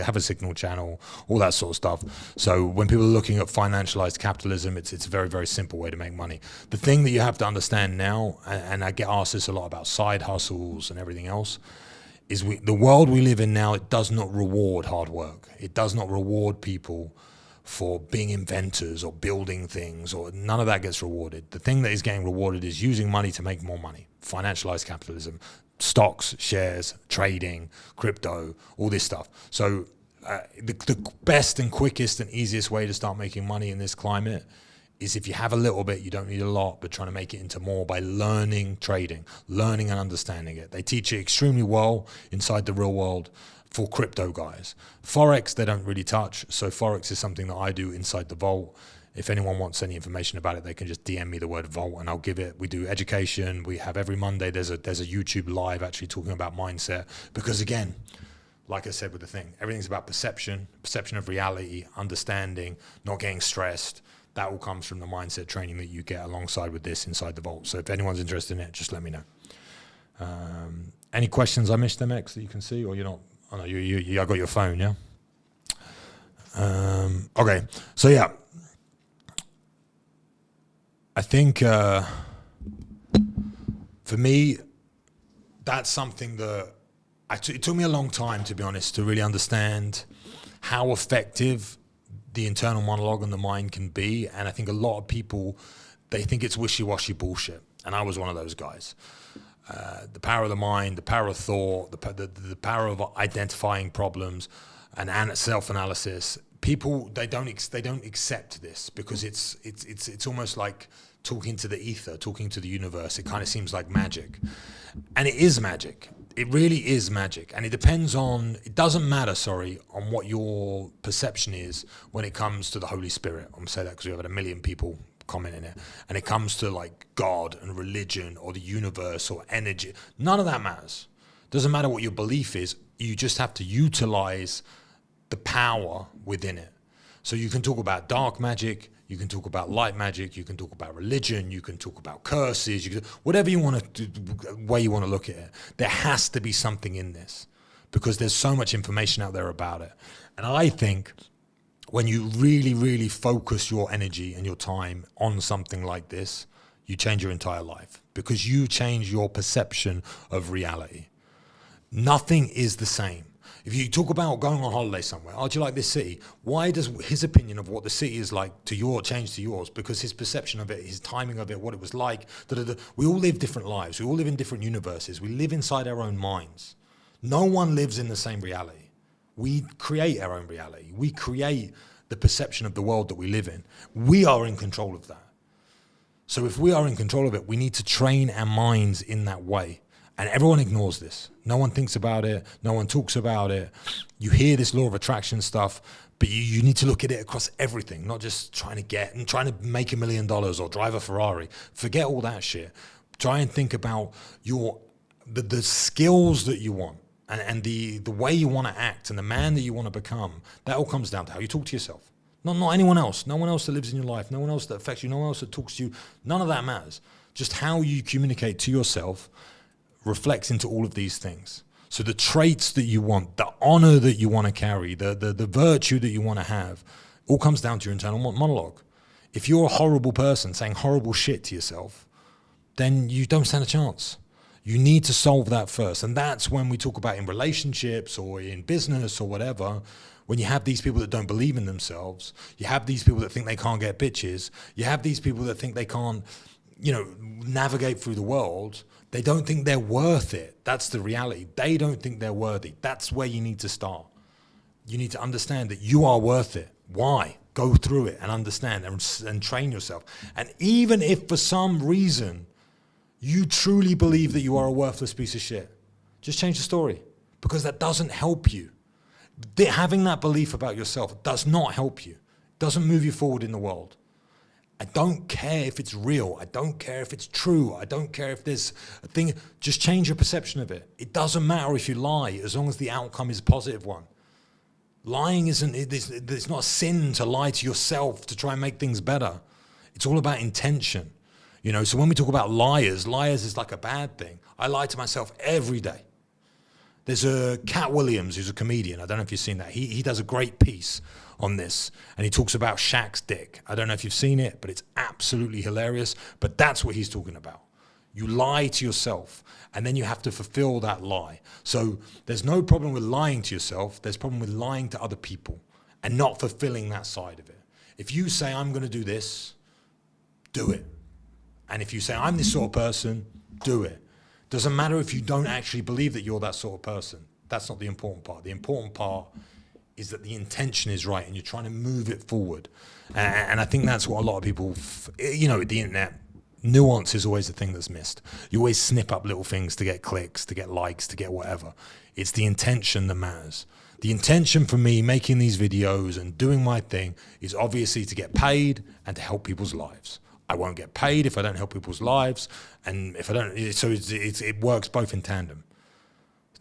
have a signal channel, all that sort of stuff. So when people are looking at financialized capitalism, it's a very, very simple way to make money. The thing that you have to understand now, and I get asked this a lot about side hustles and everything else, is the world we live in now, it does not reward hard work. It does not reward people for being inventors or building things, or none of that gets rewarded. The thing that is getting rewarded is using money to make more money. Financialized capitalism, stocks, shares, trading, crypto, all this stuff. So the best and quickest and easiest way to start making money in this climate is if you have a little bit, you don't need a lot, but trying to make it into more by learning trading, learning and understanding it. They teach it extremely well inside the real world for crypto guys. Forex, they don't really touch. So Forex is something that I do inside the vault. If anyone wants any information about it, they can just DM me the word vault and I'll give it. We do education. We have every Monday, there's a YouTube live actually talking about mindset. Because again, like I said with the thing, everything's about perception of reality, understanding, not getting stressed. That all comes from the mindset training that you get alongside with this inside the vault. So if anyone's interested in it, just let me know. Any questions I missed, MX, that you can see, or you're not? Oh no, I got your phone, yeah? Okay, so yeah. I think for me, that's something that it took me a long time, to be honest, to really understand how effective the internal monologue and the mind can be. And I think a lot of people, they think it's wishy-washy bullshit. And I was one of those guys. The power of the mind, the power of thought, the power of identifying problems and self-analysis. People, they don't accept this because it's almost like talking to the ether, talking to the universe. It kind of seems like magic. And it is magic. It really is magic. And it doesn't matter, on what your perception is when it comes to the Holy Spirit. I'm going to say that because we have 1 million people commenting it. And it comes to like God and religion or the universe or energy. None of that matters. Doesn't matter what your belief is. You just have to utilize the power within it. So you can talk about dark magic, you can talk about light magic, you can talk about religion, you can talk about curses, whatever you want to do, way you want to look at it. There has to be something in this because there's so much information out there about it. And I think when you really, really focus your energy and your time on something like this, you change your entire life because you change your perception of reality. Nothing is the same. If you talk about going on holiday somewhere, oh, do you like this city? Why does his opinion of what the city is like change to yours? Because his perception of it, his timing of it, what it was like. We all live different lives. We all live in different universes. We live inside our own minds. No one lives in the same reality. We create our own reality. We create the perception of the world that we live in. We are in control of that. So if we are in control of it, we need to train our minds in that way. And everyone ignores this. No one thinks about it. No one talks about it. You hear this law of attraction stuff, but you need to look at it across everything, not just trying to make $1 million or drive a Ferrari. Forget all that shit. Try and think about the skills that you want and the way you want to act and the man that you want to become. That all comes down to how you talk to yourself. Not anyone else. No one else that lives in your life. No one else that affects you. No one else that talks to you. None of that matters. Just how you communicate to yourself reflects into all of these things. So the traits that you want, the honor that you want to carry, the virtue that you want to have, all comes down to your internal monologue. If you're a horrible person saying horrible shit to yourself, then you don't stand a chance. You need to solve that first. And that's when we talk about in relationships or in business or whatever, when you have these people that don't believe in themselves, you have these people that think they can't get bitches, you have these people that think they can't, navigate through the world. They don't think they're worth it. That's the reality. They don't think they're worthy. That's where you need to start. You need to understand that you are worth it. Why? Go through it and understand and train yourself. And even if for some reason you truly believe that you are a worthless piece of shit, just change the story because that doesn't help you. Having that belief about yourself does not help you. It doesn't move you forward in the world. I don't care if it's real. I don't care if it's true. I don't care if there's a thing. Just change your perception of it. It doesn't matter if you lie as long as the outcome is a positive one. Lying there's not a sin to lie to yourself to try and make things better. It's all about intention. So when we talk about liars is like a bad thing. I lie to myself every day. There's a Cat Williams who's a comedian. I don't know if you've seen that. He does a great piece on this, and he talks about Shaq's dick. I don't know if you've seen it, but it's absolutely hilarious. But that's what he's talking about. You lie to yourself, and then you have to fulfill that lie. So there's no problem with lying to yourself. There's a problem with lying to other people and not fulfilling that side of it. If you say, I'm going to do this, do it. And if you say, I'm this sort of person, do it. Doesn't matter if you don't actually believe that you're that sort of person. That's not the important part. The important part is that the intention is right and you're trying to move it forward. And I think that's what a lot of people, you know, the internet, nuance is always the thing that's missed. You always snip up little things to get clicks, to get likes, to get whatever. It's the intention that matters. The intention for me making these videos and doing my thing is obviously to get paid and to help people's lives. I won't get paid if I don't help people's lives. And if I don't, so it works both in tandem.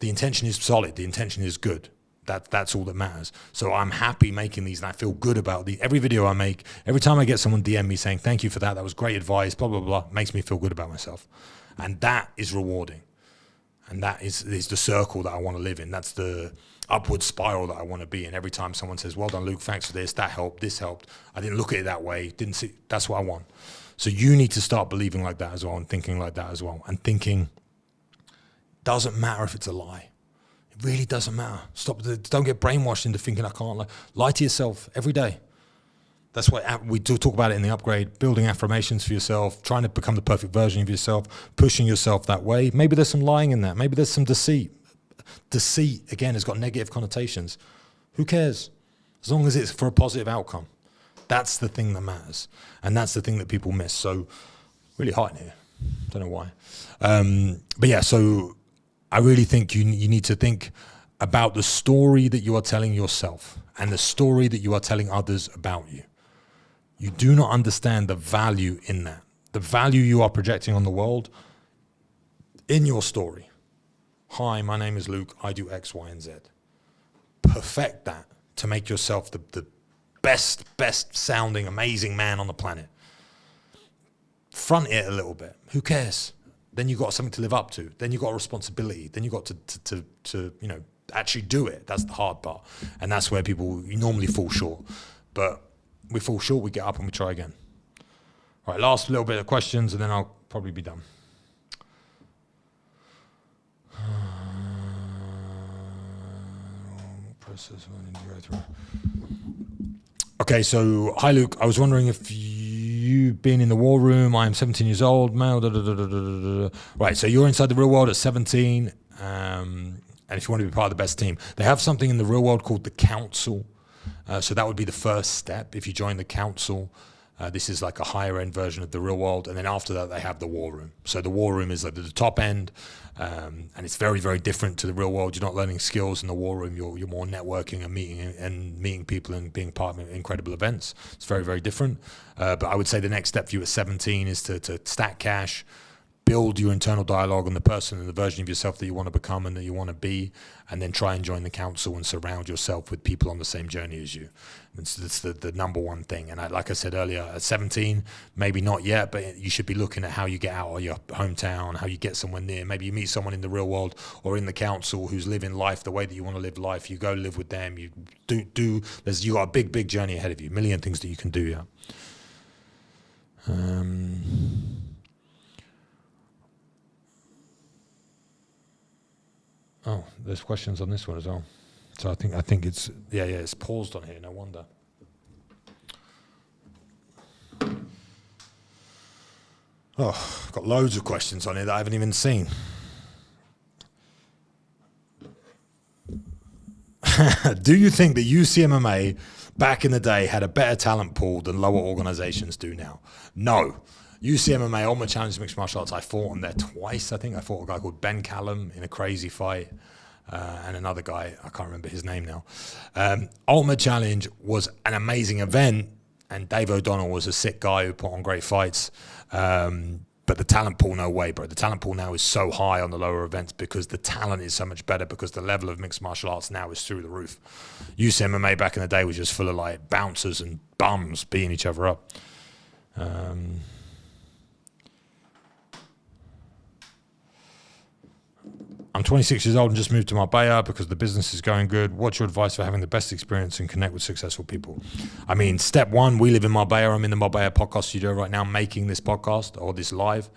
The intention is solid. The intention is good. That's all that matters. So I'm happy making these, and I feel good about every video I make. Every time I get someone DM me saying, thank you for that, that was great advice, blah, blah, blah, makes me feel good about myself. And that is rewarding. And that is the circle that I want to live in. That's the upward spiral that I want to be in. Every time someone says, well done, Luke, thanks for this, that helped, this helped. I didn't look at it that way, didn't see, that's what I want. So you need to start believing like that as well and thinking like that as well. And thinking, doesn't matter if it's a lie. It really doesn't matter. Don't get brainwashed into thinking I can't lie. Lie to yourself every day. That's why we do talk about it in the upgrade, building affirmations for yourself, trying to become the perfect version of yourself, pushing yourself that way. Maybe there's some lying in that. Maybe there's some deceit. Deceit, again, has got negative connotations. Who cares? As long as it's for a positive outcome. That's the thing that matters. And that's the thing that people miss. So really hot in here. Don't know why. But yeah, so I really think you need to think about the story that you are telling yourself and the story that you are telling others about you. You do not understand the value in that. The value you are projecting on the world in your story. Hi, my name is Luke. I do X, Y, and Z. Perfect that to make yourself the best sounding, amazing man on the planet. Front it a little bit. Who cares? Then you've got something to live up to. Then you've got a responsibility. Then you've got to you know, actually do it. That's the hard part. And that's where people normally fall short. But we fall short, we get up and we try again. All right, last little bit of questions and then I'll probably be done. Okay, so hi Luke, I was wondering if you've been in the war room. I am 17 years old, male. Right, so you're inside the real world at 17, and if you want to be part of the best team, they have something in the real world called the council. So that would be the first step if you join the council. This is like a higher end version of the real world. And then after that, they have the war room. So the war room is like the top end. And it's very, very different to the real world. You're not learning skills in the war room. You're more networking and meeting people and being part of incredible events. It's very, very different. But I would say the next step for you at 17 is to stack cash, build your internal dialogue on the person and the version of yourself that you want to become and that you want to be, and then try and join the council and surround yourself with people on the same journey as you. It's the number one thing. And like I said earlier, at 17, maybe not yet, but you should be looking at how you get out of your hometown, how you get somewhere near. Maybe you meet someone in the real world or in the council who's living life the way that you want to live life. You go live with them. You you got a big journey ahead of you. A million things that you can do. Yeah. Oh, there's questions on this one as well. So I think it's it's paused on here. No wonder. Oh, I've got loads of questions on here that I haven't even seen. Do you think that UCMMA back in the day had a better talent pool than lower organizations do now? No. UCMMA, Ultimate Challenge Mixed Martial Arts, I fought on there twice. I think I fought a guy called Ben Callum in a crazy fight, and another guy, I can't remember his name now. Ultimate Challenge was an amazing event, and Dave O'Donnell was a sick guy who put on great fights. But the talent pool, no way, bro. The talent pool now is so high on the lower events because the talent is so much better, because the level of mixed martial arts now is through the roof. UCMMA back in the day was just full of like bouncers and bums beating each other up. I'm 26 years old and just moved to Marbella because the business is going good. What's your advice for having the best experience and connect with successful people? I mean, step one, we live in Marbella. I'm in the Marbella podcast studio right now making this podcast or this live.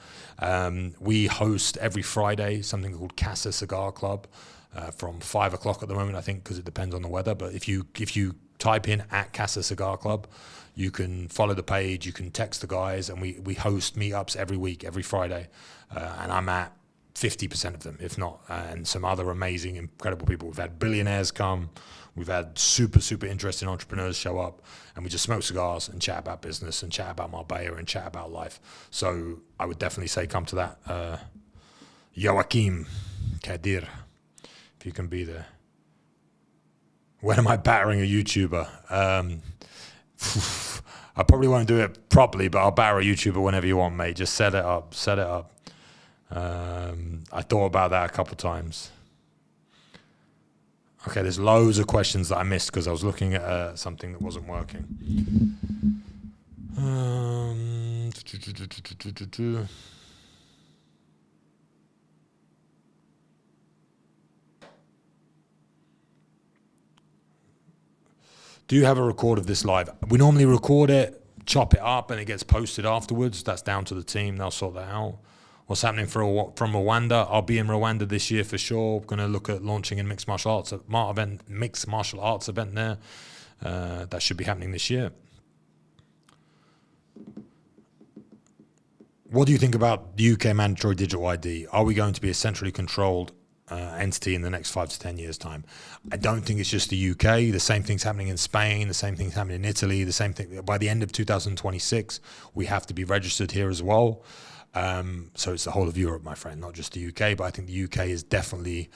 We host every Friday something called Casa Cigar Club from 5 o'clock at the moment, I think, because it depends on the weather. But if you type in at Casa Cigar Club, you can follow the page, you can text the guys, and we host meetups every week, every Friday. And I'm at 50% of them, if not, and some other amazing, incredible people. We've had billionaires come. We've had super, super interesting entrepreneurs show up, and we just smoke cigars and chat about business and chat about Marbella and chat about life. So I would definitely say come to that. Joachim Kadir, if you can be there. When am I battering a YouTuber? I probably won't do it properly, but I'll batter a YouTuber whenever you want, mate. Just set it up. I thought about that a couple times. Okay, there's loads of questions that I missed because I was looking at something that wasn't working. Do you have a record of this live? We normally record it, chop it up, and it gets posted afterwards. That's down to the team. They'll sort that out. What's happening from Rwanda? I'll be in Rwanda this year for sure. We're going to look at launching a mixed martial arts event there. That should be happening this year. What do you think about the UK mandatory digital ID? Are we going to be a centrally controlled entity in the next 5 to 10 years' time? I don't think it's just the UK. The same thing's happening in Spain. The same thing's happening in Italy. The same thing by the end of 2026, we have to be registered here as well. So it's the whole of Europe, my friend, not just the UK. But I think the UK is definitely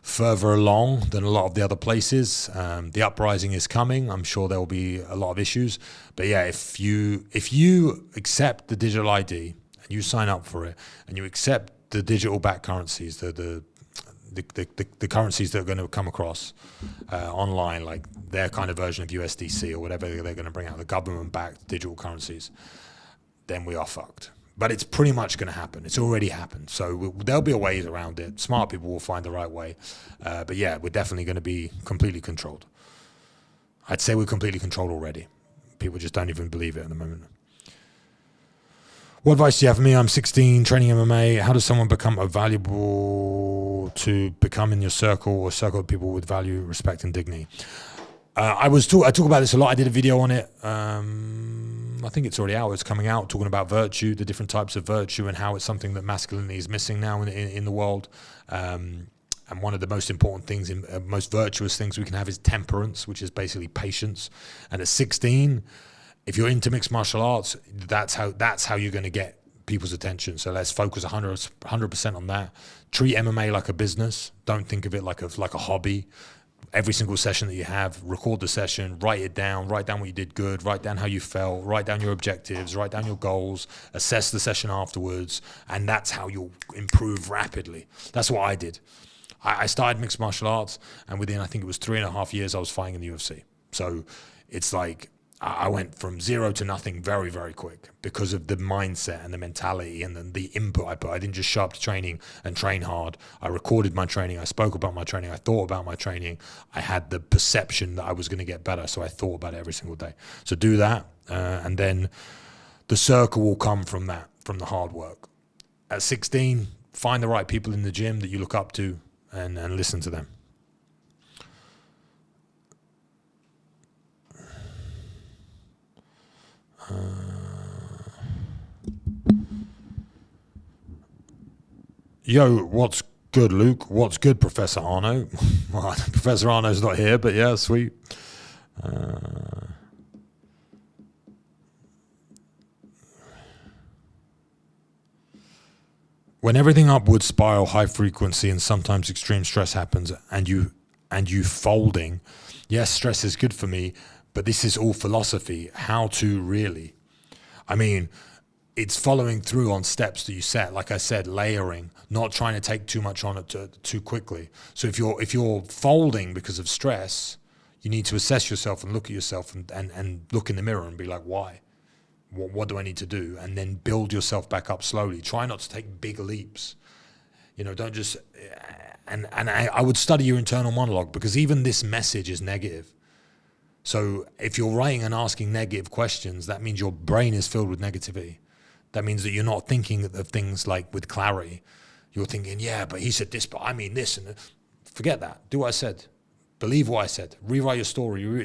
further along than a lot of the other places. The uprising is coming. I'm sure there will be a lot of issues. But yeah, if you accept the digital ID and you sign up for it and you accept the digital backed currencies, the currencies that are going to come across online, like their kind of version of USDC or whatever they're going to bring out, the government-backed digital currencies, then we are fucked. But it's pretty much going to happen. It's already happened. So there'll be a ways around it. Smart people will find the right way. But yeah, we're definitely going to be completely controlled. I'd say we're completely controlled already. People just don't even believe it at the moment. What advice do you have for me? I'm 16, training MMA. How does someone become valuable to become in your circle or circle of people with value, respect, and dignity? I talk about this a lot. I did a video on it. I think it's already out. It's coming out, talking about virtue, the different types of virtue, and how it's something that masculinity is missing now in the world. And one of the most important things, most virtuous things we can have is temperance, which is basically patience. And at 16, if you're into mixed martial arts, that's how you're going to get people's attention. So let's focus 100% on that. Treat MMA like a business. Don't think of it like a hobby. Every single session that you have, record the session, write it down, write down what you did good, write down how you felt, write down your objectives, write down your goals, assess the session afterwards, and that's how you'll improve rapidly. That's what I did. I started mixed martial arts, and within, I think it was 3.5 years, I was fighting in the UFC. So it's like, I went from zero to nothing very, very quick because of the mindset and the mentality and then the input I put. I didn't just show up to training and train hard. I recorded my training. I spoke about my training. I thought about my training. I had the perception that I was going to get better, so I thought about it every single day. So do that, and then the circle will come from that, from the hard work. At 16, find the right people in the gym that you look up to and listen to them. Yo, what's good, Luke? What's good, Professor Arno? Well, Professor Arno's not here, but yeah, sweet. When everything upwards spiral, high frequency, and sometimes extreme stress happens, and you folding, yes, stress is good for me, but this is all philosophy. How to really? I mean, it's following through on steps that you set. Like I said, layering, not trying to take too much on it too quickly. So if you're folding because of stress, you need to assess yourself and look at yourself and look in the mirror and be like, why? What do I need to do? And then build yourself back up slowly. Try not to take big leaps. You know, don't just... And I would study your internal monologue, because even this message is negative. So if you're writing and asking negative questions, that means your brain is filled with negativity. That means that you're not thinking of things like with clarity. You're thinking, yeah, but he said this, but I mean this. And forget that. Do what I said. Believe what I said. Rewrite your story. You're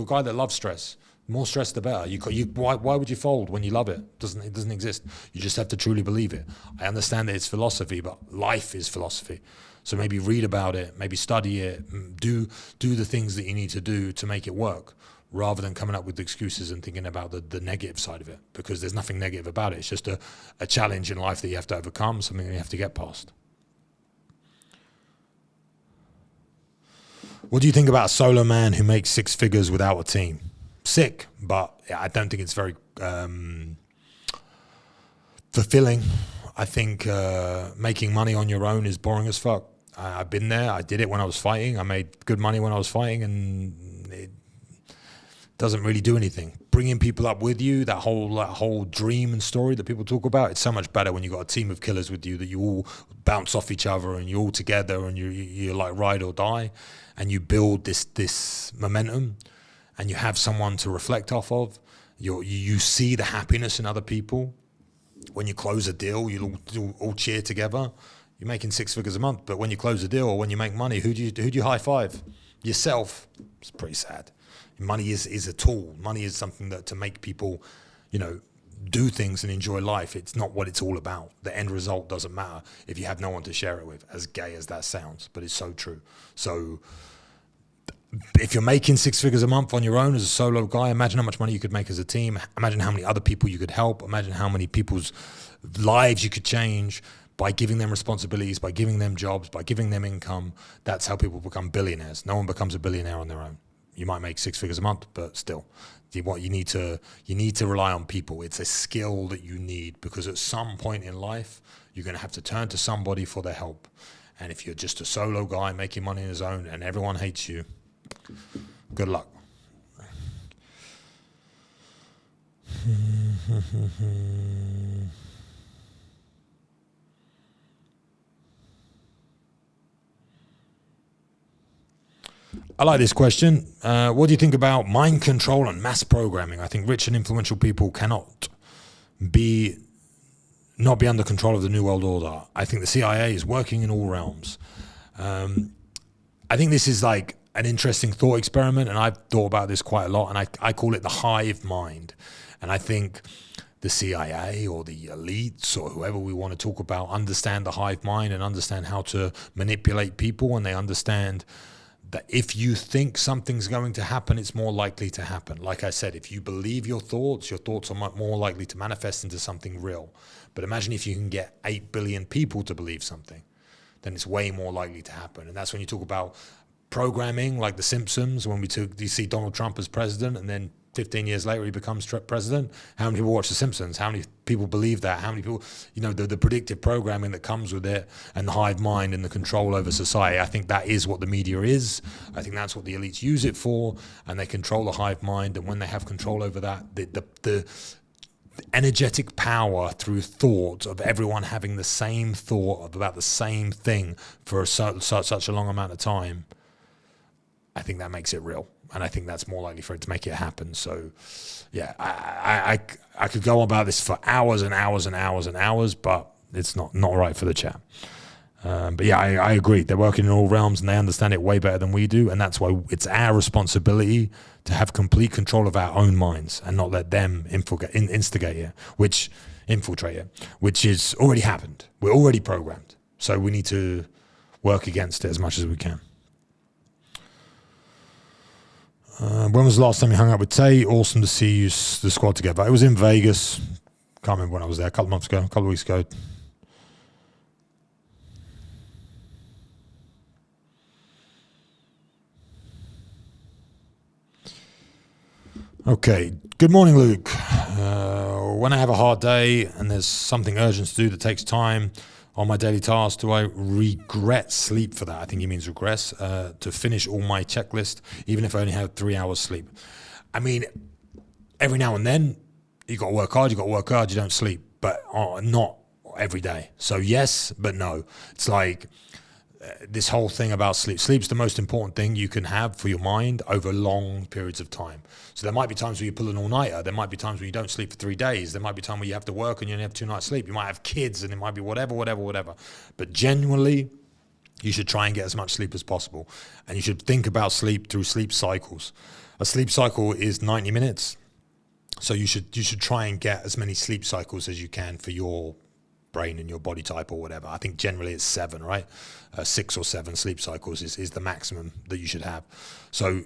a guy that loves stress. More stress, the better. Why would you fold when you love it? It doesn't exist. You just have to truly believe it. I understand that it's philosophy, but life is philosophy. So maybe read about it, maybe study it, do the things that you need to do to make it work, rather than coming up with excuses and thinking about the negative side of it, because there's nothing negative about it. It's just a challenge in life that you have to overcome, something that you have to get past. What do you think about a solo man who makes six figures without a team? Sick, but I don't think it's very fulfilling. I think making money on your own is boring as fuck. I've been there. I did it when I was fighting. I made good money when I was fighting, and it doesn't really do anything. Bringing people up with you, that whole dream and story that people talk about, it's so much better when you've got a team of killers with you, that you all bounce off each other and you're all together and you're like ride or die, and you build this momentum, and you have someone to reflect off of. You see the happiness in other people. When you close a deal, you all cheer together. You're making six figures a month, but when you close a deal or when you make money, who do you high five? Yourself. It's pretty sad. Money is a tool. Money is something that to make people, do things and enjoy life. It's not what it's all about. The end result doesn't matter if you have no one to share it with, as gay as that sounds, but it's so true. So if you're making six figures a month on your own as a solo guy, imagine how much money you could make as a team. Imagine how many other people you could help. Imagine how many people's lives you could change by giving them responsibilities, by giving them jobs, by giving them income. That's how people become billionaires. No one becomes a billionaire on their own. You might make six figures a month, but still, you need to rely on people. It's a skill that you need, because at some point in life, you're going to have to turn to somebody for their help. And if you're just a solo guy making money on his own and everyone hates you, good luck. I like this question. What do you think about mind control and mass programming? I think rich and influential people cannot not be under control of the New World Order. I think the CIA is working in all realms. I think this is like an interesting thought experiment, and I've thought about this quite a lot, and I call it the hive mind. And I think the CIA or the elites or whoever we want to talk about understand the hive mind and understand how to manipulate people, and they understand that if you think something's going to happen, it's more likely to happen. Like I said, if you believe your thoughts are more likely to manifest into something real. But imagine if you can get 8 billion people to believe something, then it's way more likely to happen. And that's when you talk about programming, like The Simpsons, when you see Donald Trump as president, and then 15 years later he becomes president. How many people watch The Simpsons? How many people believe that? How many people, the predictive programming that comes with it, and the hive mind and the control over society. I think that is what the media is. I think that's what the elites use it for, and they control the hive mind. And when they have control over that, the energetic power through thought of everyone having the same thought about the same thing for such a long amount of time, I think that makes it real. And I think that's more likely for it to make it happen. So, yeah, I could go on about this for hours and hours and hours and hours, but it's not right for the chat. But yeah, I agree. They're working in all realms, and they understand it way better than we do. And that's why it's our responsibility to have complete control of our own minds and not let them infiltrate it, which is already happened. We're already programmed. So we need to work against it as much as we can. When was the last time you hung out with Tay? Awesome to see you, the squad together. It was in Vegas. Can't remember when I was there. A couple of months ago, a couple of weeks ago. Okay. Good morning, Luke. When I have a hard day and there's something urgent to do that takes time on my daily task, do I regret sleep for that? I think he means regress, to finish all my checklist, even if I only have 3 hours sleep. I mean, every now and then, you got to work hard, you don't sleep, but not every day. So yes, but no. It's like this whole thing about sleep. Sleep's the most important thing you can have for your mind over long periods of time. So there might be times where you pull an all-nighter. There might be times where you don't sleep for 3 days. There might be time where you have to work and you only have 2 nights sleep. You might have kids and it might be whatever. But genuinely, You should try and get as much sleep as possible. And you should think about sleep through sleep cycles. A sleep cycle is 90 minutes. So you should try and get as many sleep cycles as you can for your brain and your body type or whatever. I think generally it's 7, right? 6 or 7 sleep cycles is the maximum that you should have. So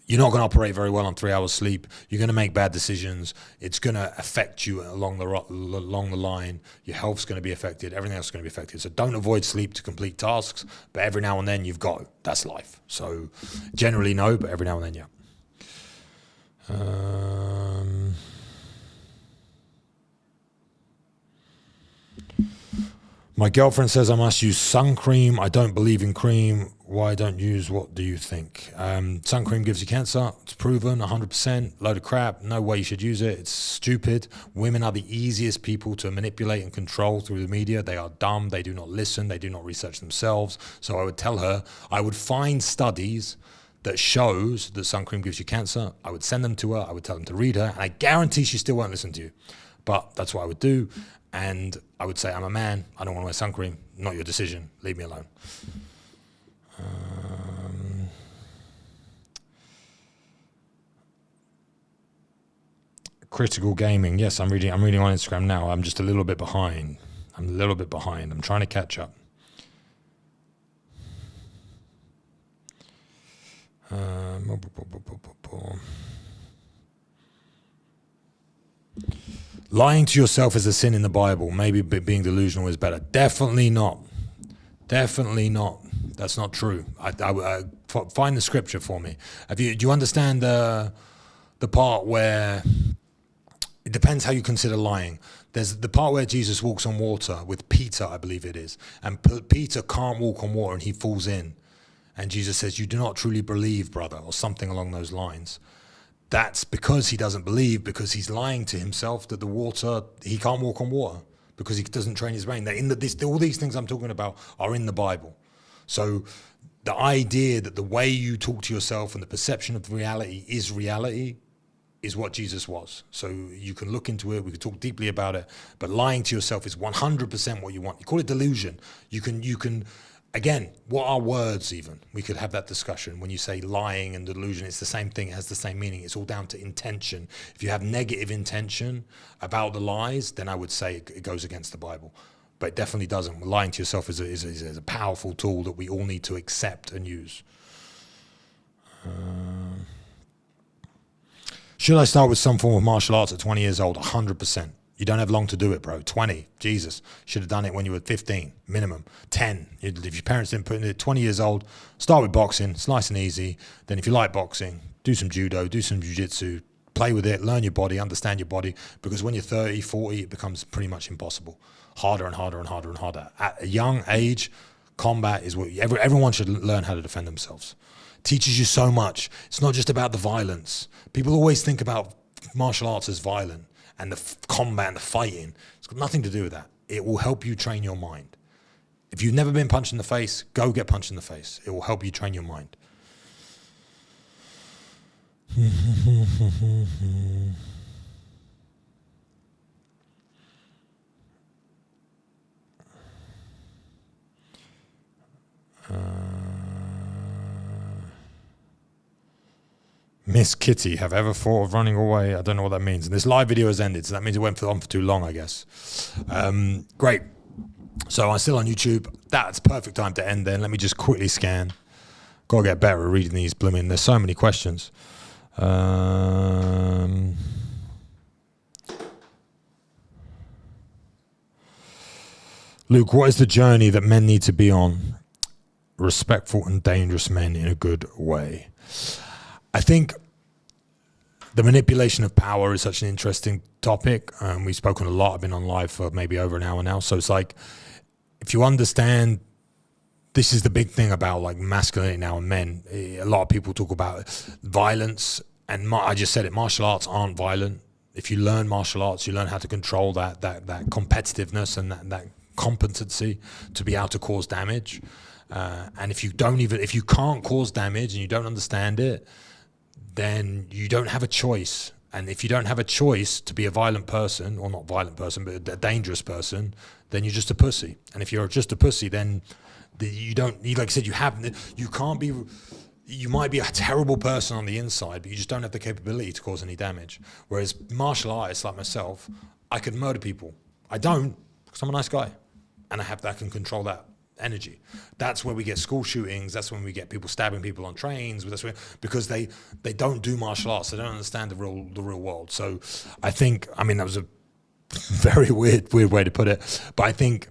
you're not going to operate very well on 3 hours sleep. You're going to make bad decisions. It's going to affect you along the line. Your health's going to be affected. Everything else is going to be affected. So don't avoid sleep to complete tasks, but every now and then you've got to. That's life. So generally no, but every now and then, yeah. My girlfriend says I must use sun cream. I don't believe in cream. Why don't use? What do you think? Sun cream gives you cancer. It's proven 100%. Load of crap. No way you should use it. It's stupid. Women are the easiest people to manipulate and control through the media. They are dumb. They do not listen. They do not research themselves. So I would tell her, I would find studies that shows that sun cream gives you cancer. I would send them to her. I would tell them to read her. And I guarantee she still won't listen to you. But that's what I would do. And I would say, I'm a man. I don't want to wear sun cream. Not your decision. Leave me alone. Critical gaming. Yes, I'm reading on Instagram now. I'm just a little bit behind. I'm trying to catch up. Lying to yourself is a sin in the Bible. Maybe being delusional is better. Definitely not. Definitely not. That's not true. Find the scripture for me. Do you understand the part where it depends how you consider lying? There's the part where Jesus walks on water with Peter, I believe it is, and Peter can't walk on water and he falls in, and Jesus says, "You do not truly believe, brother," or something along those lines. That's because he doesn't believe, because he's lying to himself that the water, he can't walk on water because he doesn't train his brain. All these things I'm talking about are in the Bible. So the idea that the way you talk to yourself and the perception of reality is what Jesus was. So you can look into it, we could talk deeply about it, but lying to yourself is 100% what you want. You call it delusion. You can. Again, what are words even? We could have that discussion. When you say lying and delusion, it's the same thing. It has the same meaning. It's all down to intention. If you have negative intention about the lies, then I would say it goes against the Bible. But it definitely doesn't. Lying to yourself is a powerful tool that we all need to accept and use. Should I start with some form of martial arts at 20 years old? 100%. You don't have long to do it, bro. 20, Jesus. Should have done it when you were 15, minimum. 10, if your parents didn't put in it, 20 years old, start with boxing. It's nice and easy. Then if you like boxing, do some judo, do some jiu-jitsu, play with it, learn your body, understand your body, because when you're 30, 40, it becomes pretty much impossible. Harder and harder and harder and harder. At a young age, combat is what everyone should learn how to defend themselves. It teaches you so much. It's not just about the violence. People always think about martial arts as violent. And the combat and the fighting, it's got nothing to do with that. It will help you train your mind. If you've never been punched in the face, go get punched in the face. It will help you train your mind. Miss Kitty, have ever thought of running away? I don't know what that means. And this live video has ended, so that means it went on for too long, I guess. Great. So I'm still on YouTube. That's perfect time to end then. Let me just quickly scan. Gotta get better at reading these blooming. There's so many questions. Luke, what is the journey that men need to be on? Respectful and dangerous men in a good way. I think the manipulation of power is such an interesting topic. We've spoken a lot. I've been on live for maybe over an hour now. So it's like, if you understand, this is the big thing about like masculinity now and men. A lot of people talk about violence, and I just said it, martial arts aren't violent. If you learn martial arts, you learn how to control that competitiveness and that competency to be able to cause damage. And if you can't cause damage and you don't understand it, then you don't have a choice. And if you don't have a choice to be a violent person, or not violent person, but a dangerous person, then you're just a pussy. And if you're just a pussy, then You don't need, like I said, you can't be, you might be a terrible person on the inside, but you just don't have the capability to cause any damage. Whereas martial artists like myself, I could murder people. I don't, because I'm a nice guy, and I can control that energy. That's where we get school shootings. That's when we get people stabbing people on trains. That's where, because they don't do martial arts. They don't understand the real world. So I think, I mean, that was a very weird way to put it, but I think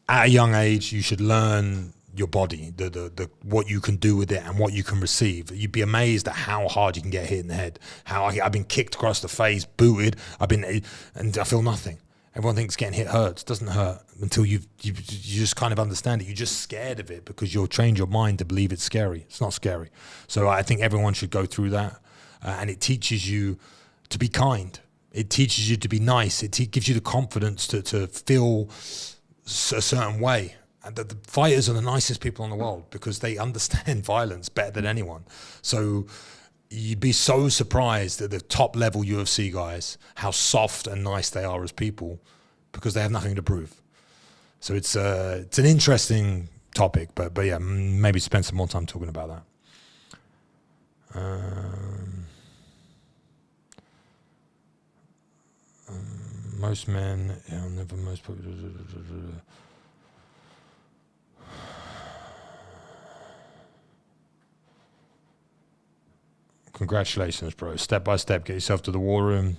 at a young age you should learn your body, the what you can do with it and what you can receive. You'd be amazed at how hard you can get hit in the head. How I've been kicked across the face, booted. And I feel nothing. Everyone thinks getting hit hurts. It doesn't hurt until you just kind of understand it. You're just scared of it because you've trained your mind to believe it's scary. It's not scary. So I think everyone should go through that. And it teaches you to be kind. It teaches you to be nice. It gives you the confidence to feel a certain way. And the fighters are the nicest people in the world because they understand violence better than anyone. So you'd be so surprised at the top level UFC guys, how soft and nice they are as people because they have nothing to prove. So it's an interesting topic, but yeah, maybe spend some more time talking about that. Most men, never most. Congratulations, bro. Step by step, get yourself to the war room,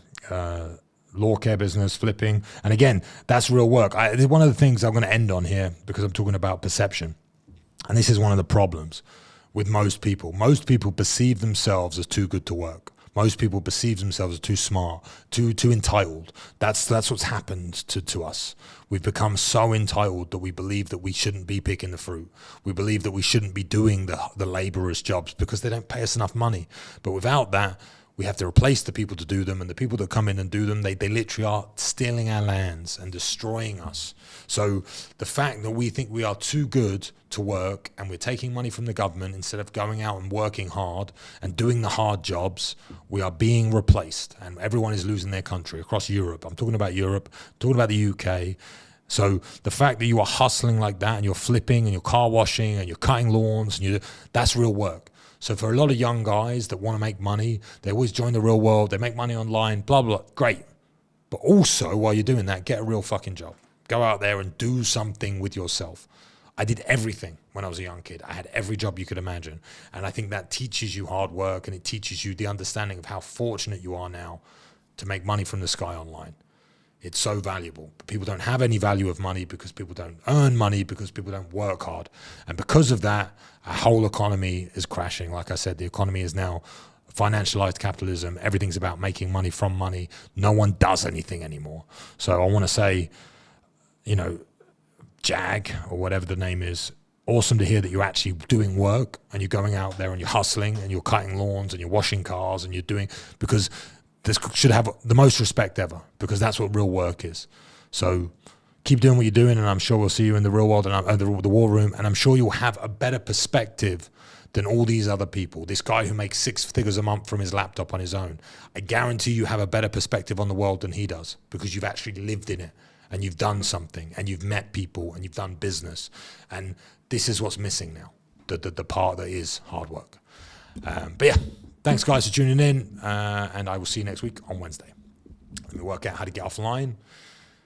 law care business, flipping. And again, that's real work. One of the things I'm going to end on here, because I'm talking about perception, and this is one of the problems with most people. Most people perceive themselves as too good to work. Most people perceive themselves as too smart, too entitled. That's what's happened to us. We've become so entitled that we believe that we shouldn't be picking the fruit. We believe that we shouldn't be doing the laborers' jobs because they don't pay us enough money. But without that, we have to replace the people to do them, and the people that come in and do them, they literally are stealing our lands and destroying us. So the fact that we think we are too good to work and we're taking money from the government instead of going out and working hard and doing the hard jobs, we are being replaced, and everyone is losing their country across Europe. I'm talking about Europe, I'm talking about the UK. So the fact that you are hustling like that and you're flipping and you're car washing and you're cutting lawns, and that's real work. So for a lot of young guys that want to make money, they always join the real world, they make money online, blah, blah, great. But also, while you're doing that, get a real fucking job. Go out there and do something with yourself. I did everything when I was a young kid. I had every job you could imagine. And I think that teaches you hard work, and it teaches you the understanding of how fortunate you are now to make money from the sky online. It's so valuable. But people don't have any value of money because people don't earn money, because people don't work hard. And because of that, our whole economy is crashing. Like I said, the economy is now financialized capitalism. Everything's about making money from money. No one does anything anymore. So I want to say, Jag, or whatever the name is, awesome to hear that you're actually doing work and you're going out there and you're hustling and you're cutting lawns and you're washing cars and you're doing, because this should have the most respect ever, because that's what real work is. So keep doing what you're doing, and I'm sure we'll see you in the real world and the war room, and I'm sure you'll have a better perspective than all these other people. This guy who makes 6 figures a month from his laptop on his own, I guarantee you have a better perspective on the world than he does, because you've actually lived in it and you've done something and you've met people and you've done business. And this is what's missing now, the part that is hard work. But yeah, thanks guys for tuning in, and I will see you next week on Wednesday. Let me work out how to get offline